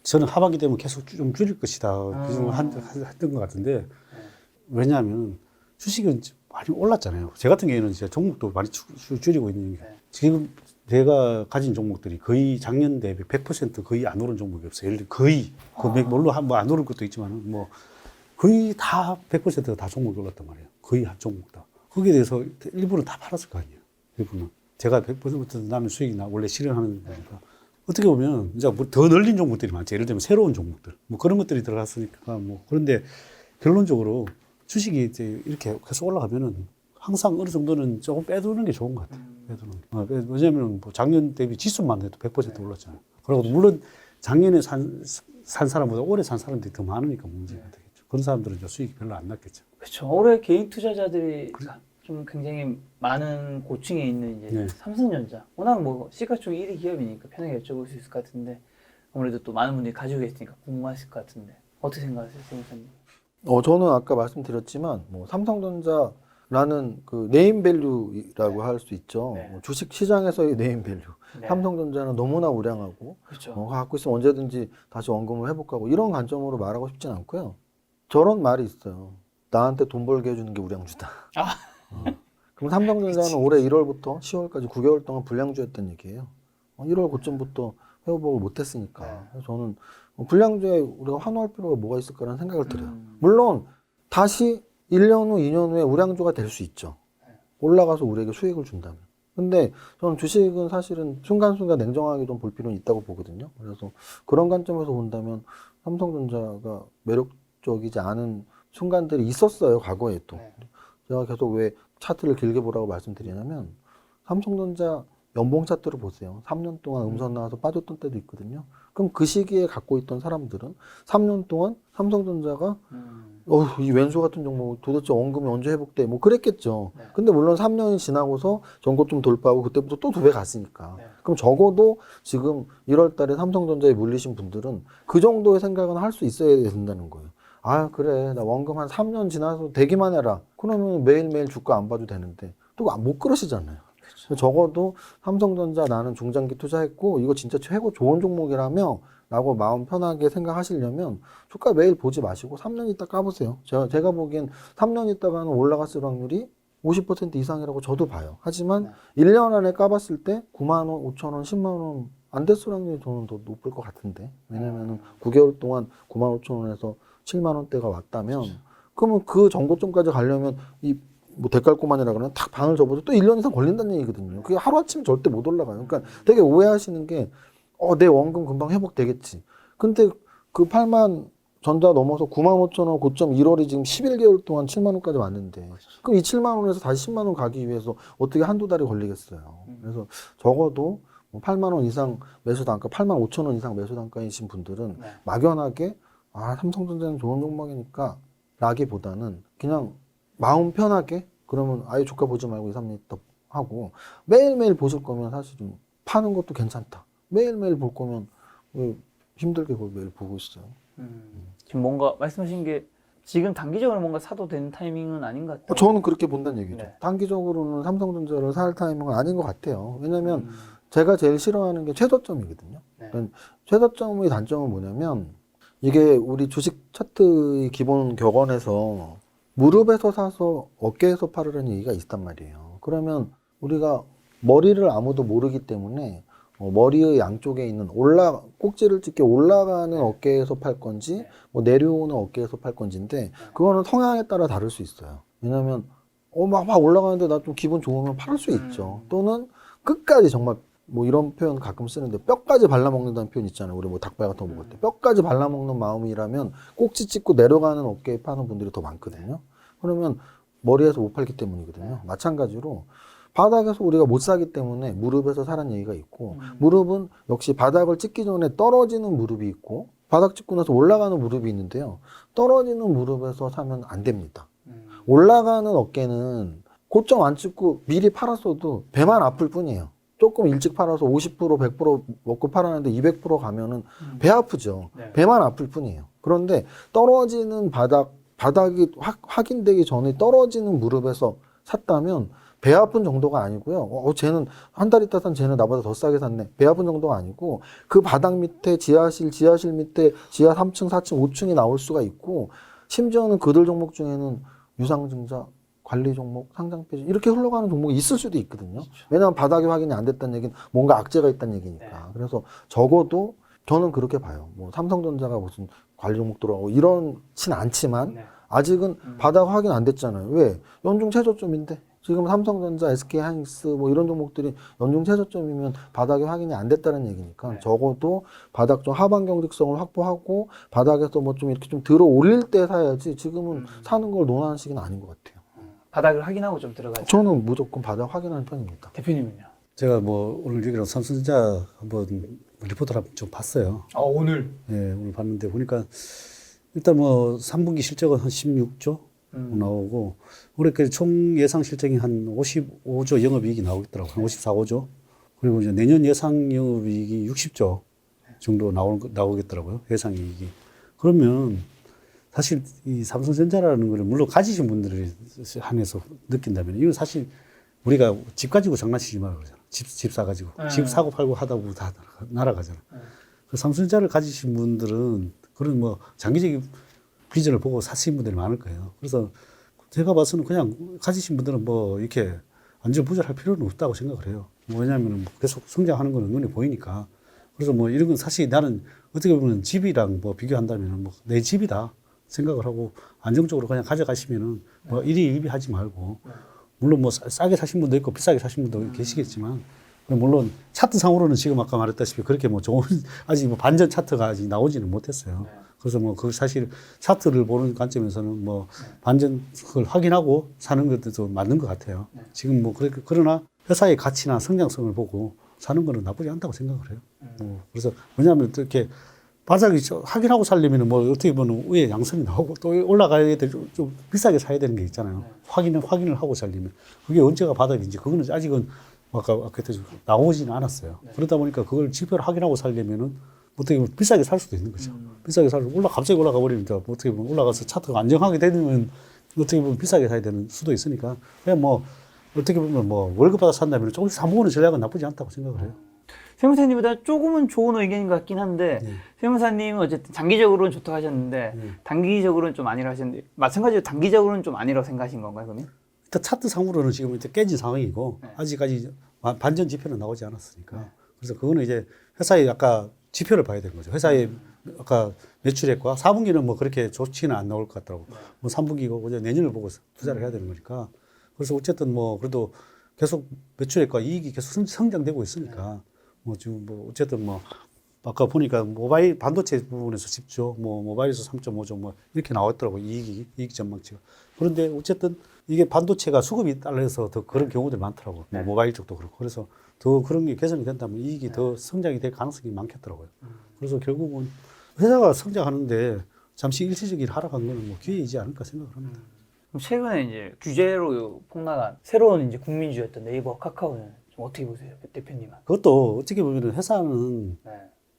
저는 하반기 되면 계속 좀 줄일 것이다. 비중을 했던 것 같은데 왜냐하면 주식은 많이 올랐잖아요. 제 같은 경우에는 이제 종목도 많이 줄이고 있는 게 지금 제가 가진 종목들이 거의 작년 대비 100% 거의 안 오른 종목이 없어요. 예를 들어 거의 물론 뭐 안 오른 것도 있지만 뭐 거의 다 100%가 다 종목이 올랐단 말이에요. 거의 한 종목 다. 거기에 대해서 일부는 다 팔았을 거 아니에요. 일부는 제가 100% 남은 수익이 원래 실현하는 거니까 어떻게 보면 이제 뭐 더 늘린 종목들이 많죠. 예를 들면 새로운 종목들 뭐 그런 것들이 들어갔으니까 뭐 그런데 결론적으로 주식이 이제 이렇게 계속 올라가면은 항상 어느 정도는 조금 빼두는 게 좋은 것 같아요. 빼두는. 왜냐하면 뭐 작년 대비 지수만 해도 100% 올랐잖아요. 그리고 물론 작년에 산 사람보다 올해 산 사람들이 더 많으니까 문제가 되겠죠. 그런 사람들은 이제 수익이 별로 안 났겠죠. 그렇죠. 올해 개인 투자자들이 좀 굉장히 많은 고층에 있는 이제 삼성전자. 워낙 뭐 시가총 1위 기업이니까 편하게 여쭤볼 수 있을 것 같은데 아무래도 또 많은 분들이 가지고 계시니까 궁금하실 것 같은데 어떻게 생각하세요, 세무사님? 저는 아까 말씀드렸지만 뭐 삼성전자 라는 그 네임밸류라고 할 수 있죠. 네. 뭐 주식 시장에서의 네임밸류. 네. 삼성전자는 너무나 우량하고 그렇죠. 갖고 있으면 언제든지 다시 원금을 회복하고 이런 관점으로 말하고 싶진 않고요. 저런 말이 있어요. 나한테 돈 벌게 해주는 게 우량주다. 아. 그럼 삼성전자는 올해 1월부터 10월까지 9개월 동안 불량주였다는 얘기예요. 1월 고점부터 회복을 못했으니까. 네. 그래서 저는 불량주에 우리가 환호할 필요가 뭐가 있을까라는 생각을 들어요. 음. 물론 다시 1년 후, 2년 후에 우량주가 될 수 있죠. 올라가서 우리에게 수익을 준다면. 근데 저는 주식은 사실은 순간순간 냉정하게 좀 볼 필요는 있다고 보거든요. 그래서 그런 관점에서 본다면 삼성전자가 매력적이지 않은 순간들이 있었어요. 과거에 또. 네. 제가 계속 왜 차트를 길게 보라고 말씀드리냐면 삼성전자 연봉 차트를 보세요. 3년 동안 음선 나와서 빠졌던 때도 있거든요. 그럼 그 시기에 갖고 있던 사람들은 3년 동안 삼성전자가 이 왼수 같은 종목 도대체 원금이 언제 회복돼? 뭐 그랬겠죠. 네. 근데 물론 3년이 지나고서 전고점 돌파하고 그때부터 또 2배 갔으니까. 네. 그럼 적어도 지금 1월 달에 삼성전자에 물리신 분들은 그 정도의 생각은 할 수 있어야 된다는 거예요. 아, 그래. 나 원금 한 3년 지나서 되기만 해라. 그러면 매일매일 주가 안 봐도 되는데 또 못 그러시잖아요. 적어도 삼성전자 나는 중장기 투자했고 이거 진짜 최고 좋은 종목이라며 라고 마음 편하게 생각하시려면 주가 매일 보지 마시고 3년 있다 까보세요. 제가 보기엔 3년 있다가는 올라갔을 확률이 50% 이상이라고 저도 봐요. 하지만 1년 안에 까봤을 때 9만 원, 5천 원, 10만 원 안 됐을 확률이 저는 더 높을 것 같은데. 왜냐면은 9개월 동안 9만 5천 원에서 7만 원대가 왔다면 그러면 그 정고점까지 가려면 뭐 데칼코마니라 그러면 탁 반을 접어도 또 1년 이상 걸린다는 얘기거든요. 그게 하루아침에 절대 못 올라가요. 그러니까 되게 오해하시는 게 내 원금 금방 회복되겠지. 근데 그 8만 전자 넘어서 9만 5천 원 고점 1월이 지금 11개월 동안 7만 원까지 왔는데 그럼 이 7만 원에서 다시 10만 원 가기 위해서 어떻게 한두 달이 걸리겠어요. 그래서 적어도 뭐 8만 원 이상 매수 단가, 8만 5천 원 이상 매수 단가이신 분들은 네. 막연하게 삼성전자는 좋은 종목이니까 라기보다는 그냥 마음 편하게 그러면 아예 주가 보지 말고 2, 3년 있다 하고 매일매일 보실 거면 사실 좀 파는 것도 괜찮다. 매일매일 볼 거면 왜 힘들게 그걸 매일 보고 있어요. 지금 뭔가 말씀하신 게 지금 단기적으로 뭔가 사도 되는 타이밍은 아닌 것 같아요. 저는 그렇게 본다는 얘기죠. 네. 단기적으로는 삼성전자를 살 타이밍은 아닌 것 같아요. 왜냐면 제가 제일 싫어하는 게 최저점이거든요. 네. 그러니까 최저점의 단점은 뭐냐면 이게 우리 주식 차트의 기본 격언에서 무릎에서 사서 어깨에서 팔으라는 얘기가 있단 말이에요. 그러면 우리가 머리를 아무도 모르기 때문에 머리의 양쪽에 있는 꼭지를 찍게 올라가는 어깨에서 팔 건지 뭐 내려오는 어깨에서 팔 건지인데 그거는 성향에 따라 다를 수 있어요. 왜냐면 막 올라가는데 나 좀 기분 좋으면 팔을 수 있죠. 또는 끝까지 정말 뭐 이런 표현 가끔 쓰는데 뼈까지 발라먹는다는 표현 있잖아요. 우리 뭐 닭발 같은 거 먹을 때 뼈까지 발라먹는 마음이라면 꼭지 찍고 내려가는 어깨에 파는 분들이 더 많거든요. 그러면 머리에서 못 팔기 때문이거든요. 마찬가지로 바닥에서 우리가 못 사기 때문에 무릎에서 사라는 얘기가 있고 무릎은 역시 바닥을 찍기 전에 떨어지는 무릎이 있고 바닥 찍고 나서 올라가는 무릎이 있는데요. 떨어지는 무릎에서 사면 안 됩니다. 올라가는 어깨는 고점 안 찍고 미리 팔았어도 배만 아플 뿐이에요. 조금 일찍 팔아서 50% 100% 먹고 팔았는데 200% 가면은 배 아프죠. 네. 배만 배만 아플 뿐이에요. 그런데 떨어지는 바닥이 확인되기 전에 떨어지는 무릎에서 샀다면 배 아픈 정도가 아니고요. 쟤는 한 달 있다 산 쟤는 나보다 더 싸게 샀네. 배 아픈 정도가 아니고 그 바닥 밑에 지하실 밑에 지하 3층, 4층, 5층이 나올 수가 있고 심지어는 그들 종목 중에는 유상증자, 관리 종목, 상장 폐지 이렇게 흘러가는 종목이 있을 수도 있거든요. 왜냐하면 바닥이 확인이 안 됐다는 얘기는 뭔가 악재가 있다는 얘기니까. 네. 그래서 적어도 저는 그렇게 봐요. 뭐 삼성전자가 무슨 관리 종목 들어가고 이런진 않지만 네. 아직은 바닥 확인 안 됐잖아요. 왜? 연중 최저점인데. 지금 삼성전자, SK하이닉스 뭐 이런 종목들이 연중 최저점이면 바닥이 확인이 안 됐다는 얘기니까 네. 적어도 바닥 좀 하반 경직성을 확보하고 바닥에서 뭐 좀 이렇게 좀 들어 올릴 때 사야지 지금은 사는 걸 논하는 시기는 아닌 것 같아요. 바닥을 확인하고 좀 들어가죠. 저는 무조건 바닥 확인하는 편입니다. 대표님은요? 제가 뭐 오늘 여기랑 삼성전자 한번 리포트를 좀 봤어요. 오늘. 예, 오늘 봤는데 보니까 일단 뭐 3분기 실적은 한 16조 나오고 올해까지 총 예상 실적이 한 55조 영업이익이 나오겠더라고요. 한 54조. 그리고 이제 내년 예상 영업이익이 60조 정도 나오겠더라고요. 예상 이익이. 그러면 사실 이 삼성전자라는 거를 물론 가지신 분들이 한해서 느낀다면 이건 사실 우리가 집 가지고 장난치지 말라고 그러잖아. 집 사가지고. 집 사고 팔고 하다 보면 다 날아가잖아. 그 삼성전자를 가지신 분들은 그런 뭐 장기적인 비전을 보고 사신 분들이 많을 거예요. 그래서 제가 봐서는 그냥 가지신 분들은 뭐 이렇게 완전 부자할 필요는 없다고 생각을 해요. 왜냐하면 계속 성장하는 거는 눈에 보이니까. 그래서 뭐 이런 건 사실 나는 어떻게 보면 집이랑 뭐 비교한다면 뭐 내 집이다 생각을 하고 안정적으로 그냥 가져가시면은 뭐 일이 일비하지 말고 물론 뭐 싸게 사신 분도 있고 비싸게 사신 분도 계시겠지만 물론 차트상으로는 지금 아까 말했다시피 그렇게 뭐 좋은 아직 뭐 반전 차트가 아직 나오지는 못했어요. 그래서 뭐 그 사실 차트를 보는 관점에서는 뭐 반전을 확인하고 사는 것도 맞는 것 같아요. 지금 뭐 그러나 회사의 가치나 성장성을 보고 사는 거는 나쁘지 않다고 생각을 해요. 그래서 왜냐하면 또 이렇게 바닥이 확인하고 살려면 뭐 어떻게 보면 위에 양선이 나오고 또 올라가야 될 좀 비싸게 사야 되는 게 있잖아요. 확인을 하고 살려면 그게 언제가 바닥인지 그거는 아직은 아까 했듯이 나오지는 않았어요. 그러다 보니까 그걸 지표를 확인하고 살려면은 어떻게 보면 비싸게 살 수도 있는 거죠. 비싸게 살고 갑자기 올라가 버리니까 어떻게 보면 올라가서 차트가 안정하게 되면 어떻게 보면 비싸게 사야 되는 수도 있으니까 그냥 뭐 어떻게 보면 뭐 월급 받아 산다면 조금씩 사모으는 전략은 나쁘지 않다고 생각을 해요. 세무사님보다 조금은 좋은 의견인 것 같긴 한데 세무사님은 어쨌든 장기적으로는 좋다고 하셨는데 단기적으로는 좀 아니라고 하셨는데 마찬가지로 단기적으로는 좀 아니라고 생각하신 건가요, 그러면? 일단 차트상으로는 지금 이제 깨진 상황이고 아직까지 반전 지표는 나오지 않았으니까 그래서 그거는 이제 회사의 아까 지표를 봐야 되는 거죠. 회사의 아까 매출액과 4분기는 뭐 그렇게 좋지는 안 나올 것 같더라고. 뭐 3분기고 이제 내년을 보고 투자를 해야 되는 거니까. 그래서 어쨌든 뭐 그래도 계속 매출액과 이익이 계속 성장되고 있으니까 뭐 지금 뭐 어쨌든 뭐 아까 보니까 모바일 반도체 부분에서 10조, 뭐 모바일에서 3.5조 뭐 이렇게 나왔더라고 이익 전망치가. 그런데 어쨌든 이게 반도체가 수급이 딸려서 더 그런 경우들이 많더라고. 뭐 모바일 쪽도 그렇고. 그래서 더 그런 게 개선이 된다면 이익이 더 성장이 될 가능성이 많겠더라고요. 그래서 결국은 회사가 성장하는데 잠시 일시적인 하락한 거는 뭐 기회이지 않을까 생각을 합니다. 그럼 최근에 이제 규제로 폭락한 새로운 이제 국민주였던 네이버, 카카오는 좀 어떻게 보세요, 대표님은? 그것도 어떻게 보면 회사는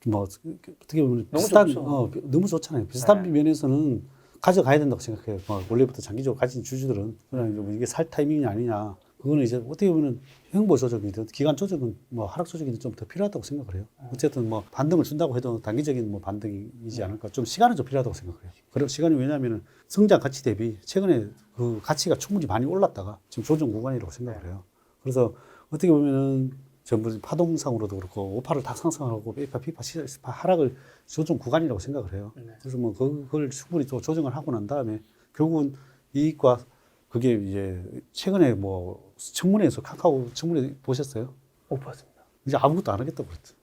뭐 어떻게 보면 너무 비슷한 좋죠. 너무 좋잖아요. 비슷한 면에서는 가져가야 된다고 생각해요. 뭐 원래부터 장기적으로 가진 주주들은 그냥 뭐 이게 살 타이밍이 아니냐. 그거는 이제 어떻게 보면 행보 조정이든 기간 조정은 뭐 하락 조정이든 좀 더 필요하다고 생각을 해요. 어쨌든 뭐 반등을 준다고 해도 단기적인 뭐 반등이지 않을까. 좀 시간은 좀 필요하다고 생각을 해요. 그리고 시간이 왜냐하면 성장 가치 대비 최근에 그 가치가 충분히 많이 올랐다가 지금 조정 구간이라고 생각을 해요. 그래서 어떻게 보면은 전부 파동상으로도 그렇고 오파를 다 상승하고 피파 하락을 조정 구간이라고 생각을 해요. 그래서 뭐 그걸 충분히 또 조정을 하고 난 다음에 결국은 이익과 그게 이제 최근에 뭐 청문회에서 카카오 청문회 보셨어요? 못 봤습니다. 이제 아무것도 안 하겠다고 그랬죠.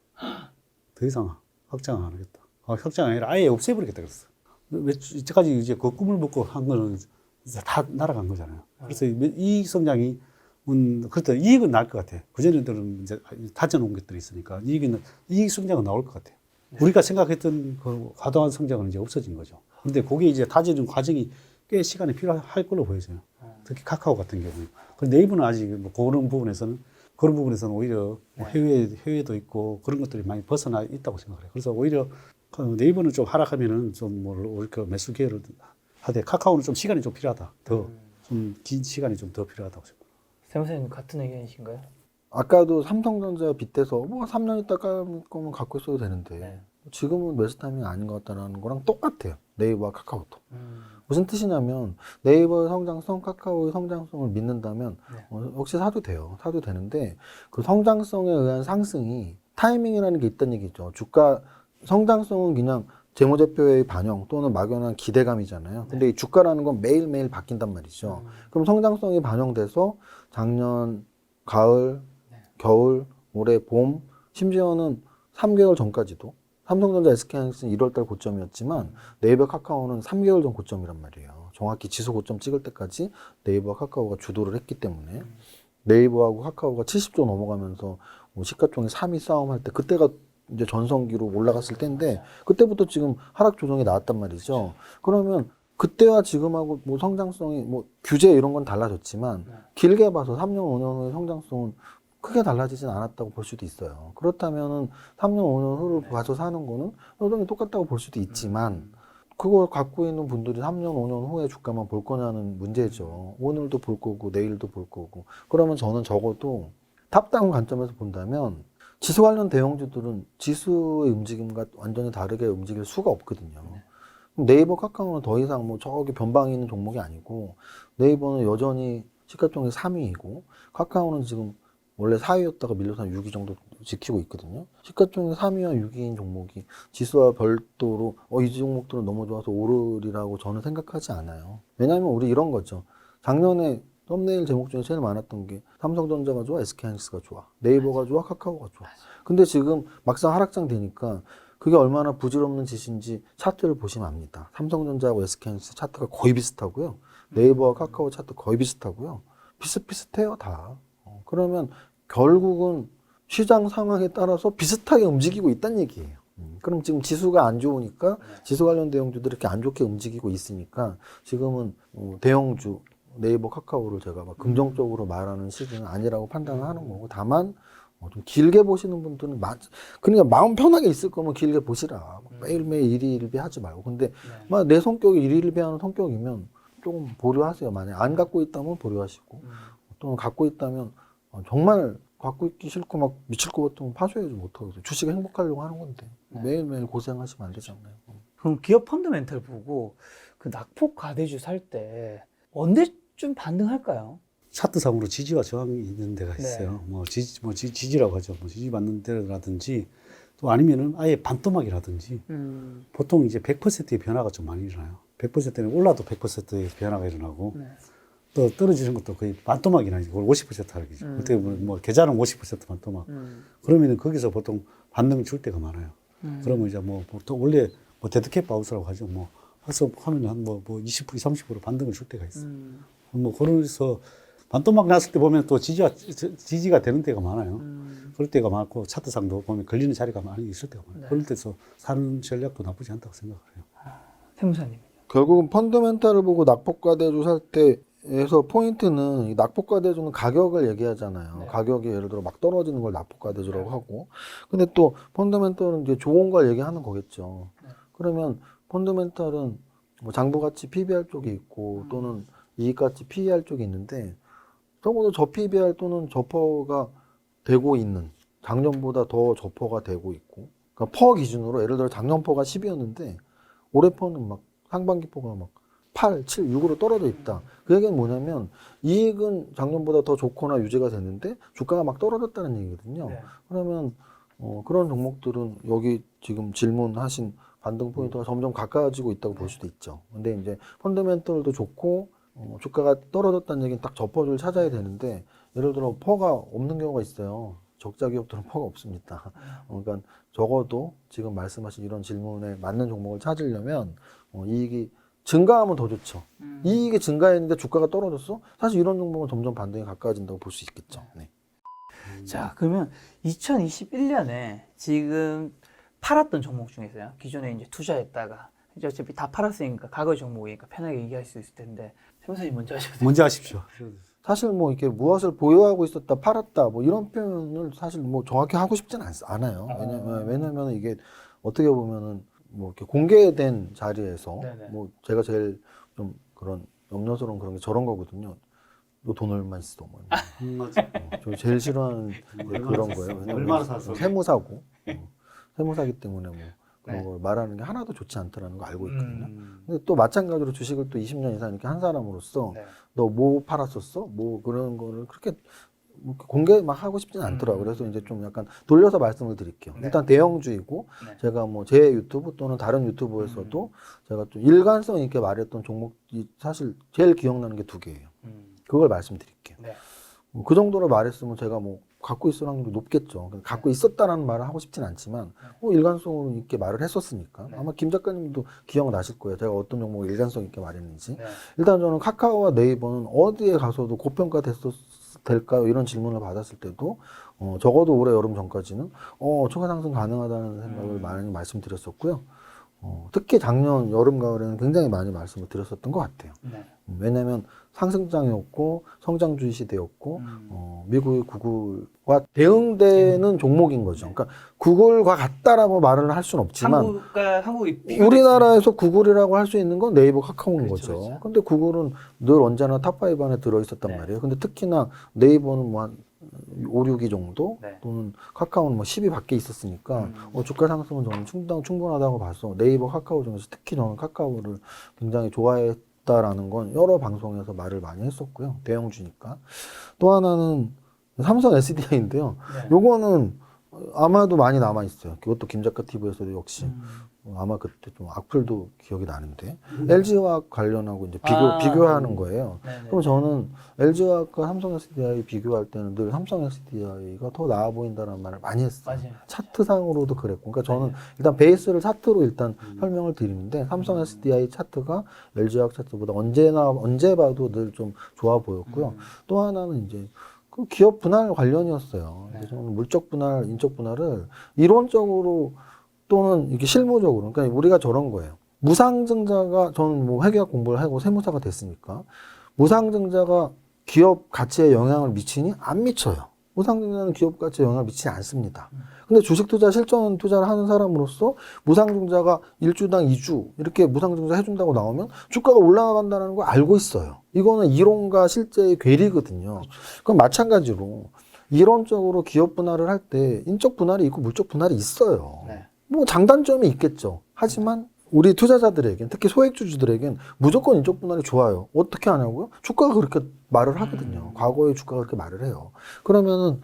더 이상 확장 안 하겠다. 확장 아니라 아예 없애버리겠다 그랬어. 이때까지 이제 그 꿈을 먹고 한 거는 이제 다 날아간 거잖아요. 그래서 이익 성장이 그렇다 이익은 나을 것 같아. 그전에들은 이제 다져놓은 것들이 있으니까 이익 성장은 나올 것 같아요. 우리가 생각했던 그 과도한 성장은 이제 없어진 거죠. 근데 그게 이제 다지는 과정이 꽤 시간이 필요할 걸로 보여져요. 특히 카카오 같은 경우는. 네이버는 아직 뭐 그런 부분에서는 오히려 뭐 해외도 있고 그런 것들이 많이 벗어나 있다고 생각해요. 그래서 오히려 네이버는 좀 하락하면은 좀 뭐 매수 기회를 하되 카카오는 좀 시간이 좀 필요하다. 더 좀 긴 시간이 좀 더 필요하다고 생각해요. 세무사님 같은 의견이신가요? 아까도 삼성전자 빗대서 뭐 3년 있다 깔 거면 갖고 있어도 되는데 지금은 매수 타이밍이 아닌 것 같다는 거랑 똑같아요. 네이버와 카카오도. 무슨 뜻이냐면 네이버의 성장성, 카카오의 성장성을 믿는다면 혹시 사도 돼요. 사도 되는데 그 성장성에 의한 상승이 타이밍이라는 게 있다는 얘기죠. 주가 성장성은 그냥 재무제표의 반영 또는 막연한 기대감이잖아요. 근데 이 주가라는 건 매일매일 바뀐단 말이죠. 그럼 성장성이 반영돼서 작년 가을, 겨울, 올해 봄, 심지어는 3개월 전까지도 삼성전자, SK하이닉스는 1월달 고점이었지만 네이버, 카카오는 3개월 전 고점이란 말이에요. 정확히 지수 고점 찍을 때까지 네이버와 카카오가 주도를 했기 때문에 네이버하고 카카오가 70조 넘어가면서 뭐 시가총액 3위 싸움할 때 그때가 이제 전성기로 올라갔을 때인데 그때부터 지금 하락 조정이 나왔단 말이죠. 그러면 그때와 지금하고 뭐 성장성이 뭐 규제 이런 건 달라졌지만 길게 봐서 3년, 5년 후의 성장성은 크게 달라지진 않았다고 볼 수도 있어요. 그렇다면은 3년, 5년 후를 봐서 사는 거는 여전히 똑같다고 볼 수도 있지만 그걸 갖고 있는 분들이 3년, 5년 후에 주가만 볼 거냐는 문제죠. 오늘도 볼 거고, 내일도 볼 거고. 그러면 저는 적어도 탑다운 관점에서 본다면 지수 관련 대형주들은 지수의 움직임과 완전히 다르게 움직일 수가 없거든요. 그럼 네이버, 카카오는 더 이상 뭐 저기 변방에 있는 종목이 아니고, 네이버는 여전히 시가총액 3위이고, 카카오는 지금 원래 4위였다가 밀려서 한 6위 정도 지키고 있거든요. 시가총액 3위와 6위인 종목이 지수와 별도로 이 종목들은 너무 좋아서 오르리라고 저는 생각하지 않아요. 왜냐하면 우리 이런 거죠. 작년에 썸네일 제목 중에 제일 많았던 게 삼성전자가 좋아, SK하이닉스가 좋아, 네이버가 좋아, 카카오가 좋아. 근데 지금 막상 하락장 되니까 그게 얼마나 부질없는 짓인지 차트를 보시면 압니다. 삼성전자하고 SK하이닉스 차트가 거의 비슷하고요. 네이버와 카카오 차트 거의 비슷하고요. 비슷비슷해요, 다. 그러면 결국은 시장 상황에 따라서 비슷하게 움직이고 있다는 얘기예요. 그럼 지금 지수가 안 좋으니까 지수 관련 대형주들이 이렇게 안 좋게 움직이고 있으니까 지금은 대형주 네이버, 카카오를 제가 막 긍정적으로 말하는 시기는 아니라고 판단을 하는 거고, 다만 좀 길게 보시는 분들은 그러니까 마음 편하게 있을 거면 길게 보시라. 매일매일 일희일비 하지 말고. 근데 내 성격이 일희일비하는 성격이면 조금 보류하세요. 만약 안 갖고 있다면 보류하시고, 또는 갖고 있다면 정말 갖고 있기 싫고 막 미칠 것 같으면 파셔야지 못하고. 주식 행복하려고 하는 건데 매일매일 고생하시면 안 되잖아요. 그럼 기업 펀더멘털 보고 그 낙폭 가대주 살 때 언제쯤 반등할까요? 차트상으로 지지와 저항이 있는 데가 있어요. 지지라고 하죠. 지지받는 데라든지 또 아니면은 아예 반토막이라든지 보통 이제 100%의 변화가 좀 많이 일어나요. 100%는 올라도 100%의 변화가 일어나고 또 떨어지는 것도 거의 반토막이나 이제 50% 하락이죠. 어떻게 보면 뭐 계좌는 50% 반토막. 그러면은 거기서 보통 반등 줄 때가 많아요. 그러면 이제 뭐 보통 원래 데드캣 바우스라고 하죠. 학습하면 한 20% 30% 반등을 줄 때가 있어요. 그러면서 반토막 났을 때 보면 또 지지가 되는 때가 많아요. 그럴 때가 많고 차트상도 보면 걸리는 자리가 많이 있을 때가 많아요. 그럴 때서 사는 전략도 나쁘지 않다고 생각을 해요. 세무사님. 결국은 펀더멘탈을 보고 낙폭과대주 살 때에서 포인트는 이 낙폭과대주는 가격을 얘기하잖아요. 가격이 예를 들어 막 떨어지는 걸 낙폭과대주라고 하고, 근데 또 펀더멘탈은 이제 좋은 걸 얘기하는 거겠죠. 그러면 펀더멘탈은 뭐 장부가치 PBR 쪽이 있고 또는 이익가치 PER 쪽이 있는데, 적어도 저 PBR 또는 저퍼가 되고 있는, 작년보다 더 저퍼가 되고 있고, 그러니까 퍼 기준으로 예를 들어 작년 퍼가 10이었는데 올해 퍼는 막 상반기 퍼가 막 8, 7, 6으로 떨어져 있다. 그 얘기는 뭐냐면 이익은 작년보다 더 좋거나 유지가 됐는데 주가가 막 떨어졌다는 얘기거든요. 그러면 그런 종목들은 여기 지금 질문하신 반등 포인트가 점점 가까워지고 있다고 볼 수도 있죠. 근데 이제 펀더멘털도 좋고 주가가 떨어졌다는 얘기는 딱 저퍼를 찾아야 되는데, 예를 들어 퍼가 없는 경우가 있어요. 적자 기업들은 퍼가 없습니다. 그러니까 적어도 지금 말씀하신 이런 질문에 맞는 종목을 찾으려면 이익이 증가하면 더 좋죠. 이익이 증가했는데 주가가 떨어졌어? 사실 이런 종목은 점점 반등에 가까워진다고 볼 수 있겠죠. 네. 자, 그러면 2021년에 지금 팔았던 종목 중에서요. 기존에 이제 투자했다가 이제 어차피 다 팔았으니까 과거 종목이니까 편하게 얘기할 수 있을 텐데, 세무사님 먼저 하셔도 돼요. 먼저 하십시오. 사실 뭐 이렇게 무엇을 보유하고 있었다, 팔았다, 뭐 이런 표현을 사실 뭐 정확히 하고 싶지는 않아요. 왜냐면 이게 어떻게 보면은 뭐 이렇게 공개된 자리에서 뭐 제가 제일 좀 그런 염려스러운 그런 게 저런 거거든요. 너 돈 얼마 있어? 뭐. 맞아. 저 제일 싫어하는 게 그런 거예요. 왜냐면 얼마나 샀어? 세무사고, 세무사기 때문에 뭐 그런 걸 말하는 게 하나도 좋지 않다라는 거 알고 있거든요. 근데 또 마찬가지로 주식을 또 20년 이상 이렇게 한 사람으로서 너 뭐 팔았었어? 뭐 그런 거를 그렇게 뭐 공개 막 하고 싶지는 않더라고요. 그래서 이제 좀 약간 돌려서 말씀을 드릴게요. 일단 대형주이고 제가 뭐 제 유튜브 또는 다른 유튜브에서도 제가 좀 일관성 있게 말했던 종목이 사실 제일 기억나는 게 2개예요. 그걸 말씀드릴게요. 그 정도로 말했으면 제가 뭐 갖고 있을 확률이 높겠죠. 갖고 있었다라는 말을 하고 싶진 않지만 일관성 있게 말을 했었으니까 아마 김 작가님도 기억나실 거예요. 제가 어떤 종목을 일관성 있게 말했는지. 일단 저는 카카오와 네이버는 어디에 가서도 고평가 될까요? 이런 질문을 받았을 때도 적어도 올해 여름 전까지는 추가 상승 가능하다는 생각을 많이 말씀드렸었고요. 특히 작년 여름 가을에는 굉장히 많이 말씀을 드렸었던 것 같아요. 네. 왜냐하면 상승장이었고 성장주의 시대였고 미국의 구글과 대응되는 종목인 거죠. 그러니까 구글과 같다라고 말을 할 수는 없지만 한국이 우리나라에서 구글이라고 할 수 있는 건 네이버, 카카오인 그렇죠, 거죠. 그렇죠. 근데 구글은 늘 언제나 탑5 안에 들어있었단 네. 말이에요. 근데 특히나 네이버는 뭐 한 5, 6위 정도 네. 또는 카카오는 뭐 10위 밖에 있었으니까 주가 상승은 저는 충분하다고 봐서 네이버, 카카오 중에서 특히 저는 카카오를 굉장히 좋아했다라는 건 여러 방송에서 말을 많이 했었고요. 대형주니까. 또 하나는 삼성 SDI인데요. 네. 요거는 아마도 많이 남아 있어요. 그것도 김작가 TV에서도 역시 아마 그때 좀 악플도 기억이 나는데 LG화학 관련하고 이제 비교하는 거예요. 네네. 그럼 저는 LG화학과 삼성 SDI 비교할 때는 늘 삼성 SDI가 더 나아 보인다는 말을 많이 했어요. 맞아요. 차트상으로도 그랬고, 그러니까 저는 일단 베이스를 차트로 일단 설명을 드리는데 삼성 SDI 차트가 LG화학 차트보다 언제 봐도 늘 좀 좋아 보였고요. 또 하나는 이제 그 기업 분할 관련이었어요. 그래서 저는 물적 분할, 인적 분할을 이론적으로 또는 이게 실무적으로, 그러니까 우리가 저런 거예요. 무상증자가, 저는 뭐 회계학 공부를 하고 세무사가 됐으니까, 무상증자가 기업 가치에 영향을 미치니? 안 미쳐요. 무상증자는 기업 가치에 영향을 미치지 않습니다. 근데 주식 투자, 실전 투자를 하는 사람으로서 무상증자가 1주당 2주 이렇게 무상증자 해준다고 나오면 주가가 올라간다는 걸 알고 있어요. 이거는 이론과 실제의 괴리거든요. 그럼 마찬가지로 이론적으로 기업 분할을 할 때 인적 분할이 있고 물적 분할이 있어요. 네. 뭐 장단점이 있겠죠. 하지만 우리 투자자들에겐, 특히 소액주주들에겐 무조건 인적 분할이 좋아요. 어떻게 하냐고요? 주가가 그렇게 말을 하거든요. 과거에 주가가 그렇게 말을 해요. 그러면은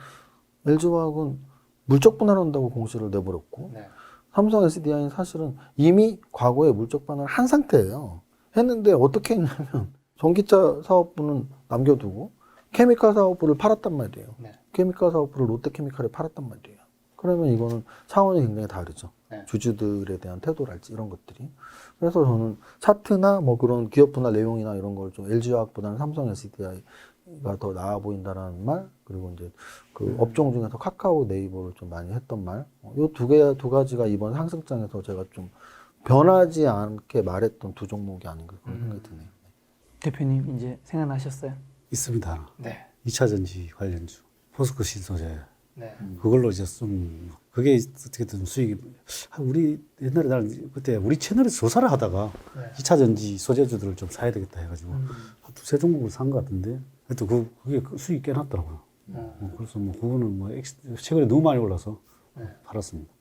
LG화학은 물적 분할한다고 공시를 내버렸고 네. 삼성 SDI는 사실은 이미 과거에 물적 분할을 한 상태예요. 했는데 어떻게 했냐면 전기차 사업부는 남겨두고 케미칼 사업부를 팔았단 말이에요. 네. 케미칼 사업부를 롯데케미칼에 팔았단 말이에요. 그러면 이거는 차원이 굉장히 다르죠. 네. 주주들에 대한 태도랄지 이런 것들이. 그래서 저는 차트나 뭐 그런 기업 분할 내용이나 이런 걸 좀 LG화학보다는 삼성 SDI가 더 나아 보인다라는 말, 그리고 이제 그 업종 중에서 카카오, 네이버를 좀 많이 했던 말, 요 두 가지가 이번 상승장에서 제가 좀 변하지 않게 말했던 두 종목이 아닌가 그런 생각이 드네요. 대표님 이제 생각나셨어요? 있습니다. 네. 2차 전지 관련주, 포스코 신소재. 네. 그걸로 이제 좀 그게 어떻게든 수익이 우리 옛날에 날 그때 우리 채널에서 조사를 하다가 네. 2차 전지 소재주들을 좀 사야 되겠다 해가지고 한 두세 종목을 산 것 같은데 하여튼 그게 수익이 꽤 났더라고요. 그래서 뭐 그거는 뭐 최근에 너무 많이 올라서 팔았습니다.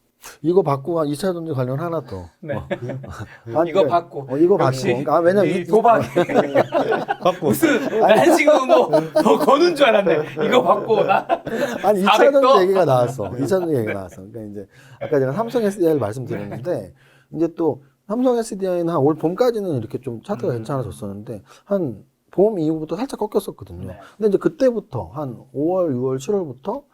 이거 받고 한 2차 전지 관련 하나 더. 네. 아니, 이거 그러니까, 받고. 이거 받고. 역시 왜냐면 이 도박. 받고 무슨 난 지금 뭐 더 거는 줄 알았네. 이거 받고 나. 아니 2차 400 도? 전지 얘기가 나왔어. 2차 전지 얘기가 나왔어. 그러니까 이제 아까 제가 삼성 SDI를 말씀드렸는데 이제 또 삼성 SDI는 한 올 봄까지는 이렇게 좀 차트가 괜찮아졌었는데 한 봄 이후부터 살짝 꺾였었거든요. 네. 근데 이제 그때부터 한 5월, 6월, 7월부터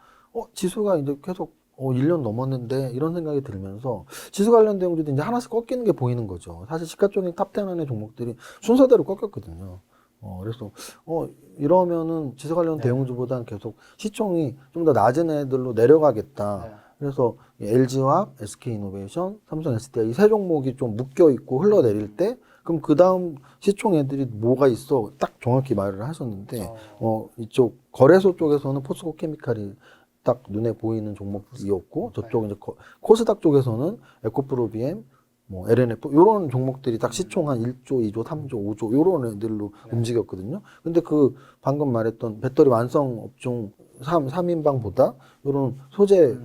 지수가 이제 계속 1년 넘었는데 이런 생각이 들면서 지수 관련 대형주도 이제 하나씩 꺾이는 게 보이는 거죠. 사실 시가총액 탑10 안의 종목들이 순서대로 꺾였거든요. 그래서 이러면은 지수 관련 대형주보다는 계속 시총이 좀 더 낮은 애들로 내려가겠다. 네. 그래서 LG화학, SK이노베이션, 삼성 SDI 이 세 종목이 좀 묶여 있고 흘러내릴 때 그럼 그 다음 시총 애들이 뭐가 있어? 딱 정확히 말을 하셨는데 이쪽 거래소 쪽에서는 포스코 케미칼이 딱 눈에 보이는 종목이었고 저쪽 이제 코스닥 쪽에서는 에코프로비엠, 뭐 LNF 이런 종목들이 딱 시총 한 1조, 2조, 3조, 5조 이런 애들로 움직였거든요. 근데 그 방금 말했던 배터리 완성 업종 3인방보다 이런 소재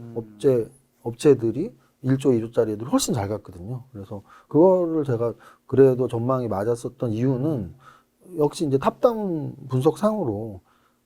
업체들이 1조, 2조짜리 애들이 훨씬 잘 갔거든요. 그래서 그거를 제가 그래도 전망이 맞았었던 이유는 역시 이제 탑다운 분석상으로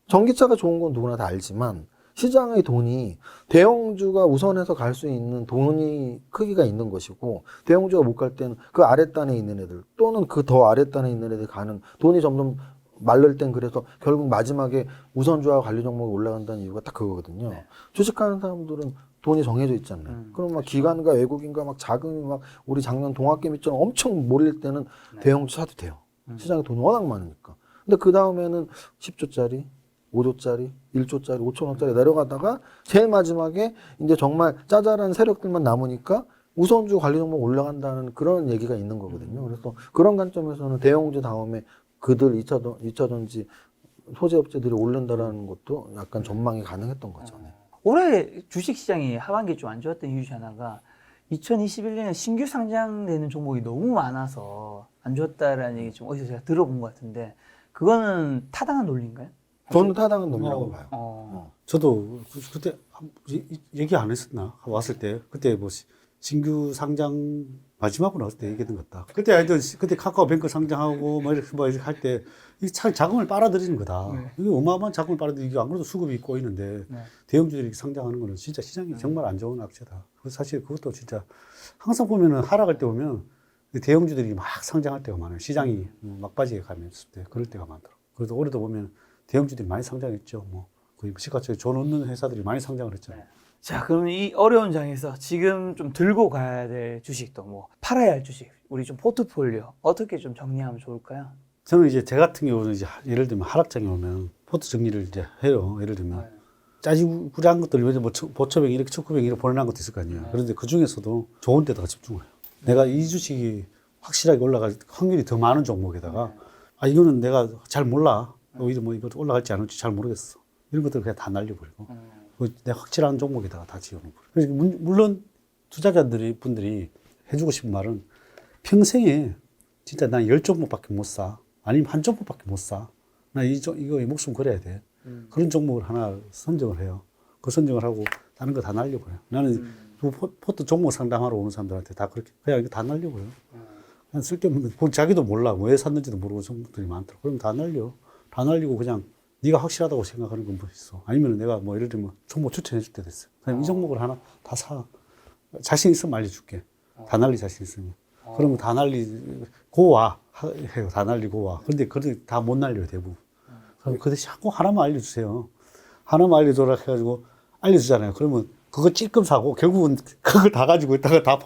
전기차가 좋은 건 누구나 다 알지만 시장의 돈이 대형주가 우선해서 갈 수 있는 돈이 크기가 있는 것이고 대형주가 못 갈 때는 그 아랫단에 있는 애들 또는 그 더 아랫단에 있는 애들 가는 돈이 점점 마를 땐 그래서 결국 마지막에 우선주와 관리 종목이 올라간다는 이유가 딱 그거거든요. 네. 주식하는 사람들은 돈이 정해져 있잖아요. 그럼 막 기관과 외국인과 막 자금이 막 우리 작년 동학개미처럼 엄청 몰릴 때는 대형주 사도 돼요. 시장에 돈이 워낙 많으니까. 근데 그 다음에는 10조짜리 5조짜리, 1조짜리, 5천원짜리 내려가다가 제일 마지막에 이제 정말 짜잘한 세력들만 남으니까 우선주 관리 종목 올라간다는 그런 얘기가 있는 거거든요. 그래서 그런 관점에서는 대형주 다음에 그들 2차전지 소재업체들이 오른다라는 것도 약간 전망이 가능했던 거죠. 네. 올해 주식시장이 하반기에 좀 안 좋았던 이유 중 하나가 2021년에 신규 상장되는 종목이 너무 많아서 안 좋았다라는 얘기 좀 어디서 제가 들어본 것 같은데 그거는 타당한 논리인가요? 저는 타당한 놈이라고 봐요. 저도 그때 얘기 안 했었나? 왔을 때. 그때 뭐 신규 상장 마지막으로 나왔을 때 얘기했던 것 같다. 그때 하여튼 그때 카카오뱅크 상장하고 뭐 이렇게 할 때 이 자금을 빨아들이는 거다. 네. 이게 어마어마한 자금을 빨아들이고 안 그래도 수급이 꼬이는데 네. 대형주들이 상장하는 거는 진짜 시장이 정말 안 좋은 악재다. 그래서 사실 그것도 진짜 항상 보면은 하락할 때 보면 대형주들이 막 상장할 때가 많아요. 시장이 막바지에 가면 있을 때 그럴 때가 많더라고요. 그래도 올해도 보면 대형주들이 많이 상장했죠. 뭐 거의 시가총액 돈 얻는 회사들이 많이 상장을 했잖아요. 자, 그럼 이 어려운 장에서 지금 좀 들고 가야 될 주식도 뭐 팔아야 할 주식, 우리 좀 포트폴리오 어떻게 좀 정리하면 좋을까요? 저는 이제 제 같은 경우는 이제 예를 들면 하락장에 오면 포트 정리를 이제 해요. 예를 들면 짜지구리한 것들 뭐 보초뱅 이렇게 초코뱅 이렇게 보내는 것도 있을 거 아니에요. 그런데 그 중에서도 좋은 데다가 집중을 해요. 내가 이 주식이 확실하게 올라갈 확률이 더 많은 종목에다가 아 이거는 내가 잘 몰라. 오히려 뭐 이거 올라갈지 안 올지 잘 모르겠어. 이런 것들 그냥 다 날려버리고 내가 확실한 종목에다가 다 지어놓고. 그래서 물론 분들이 해주고 싶은 말은 평생에 진짜 난 10종목밖에 못 사. 아니면 한 종목밖에 못 사. 나 이거 목숨 걸어야 돼. 그런 종목을 하나 선정을 해요. 그 선정을 하고 다른 거 다 날려버려요. 나는 포트 종목 상담하러 오는 사람들한테 다 그렇게 그냥 이거 다 날려버려요. 그냥 쓸데없는 거. 자기도 몰라. 왜 샀는지도 모르고 종목들이 많더라고. 그럼 다 날려. 다 날리고 그냥 네가 확실하다고 생각하는 건 뭐 있어. 아니면 내가 뭐 예를 들면 종목 추천해 줄 때도 있어요. 그냥 이 종목을 하나 다 사. 자신 있으면 알려줄게. 다 날리 자신 있으면. 그러면 다 날리고 와. 해요. 다 날리고 와. 근데 그래도 다 못 날려요, 대부분. 그럼 그 대신 꼭 하나만 알려주세요. 하나만 알려줘라 해가지고 알려주잖아요. 그러면 그거 찔끔 사고 결국은 그걸 다 가지고 있다가 다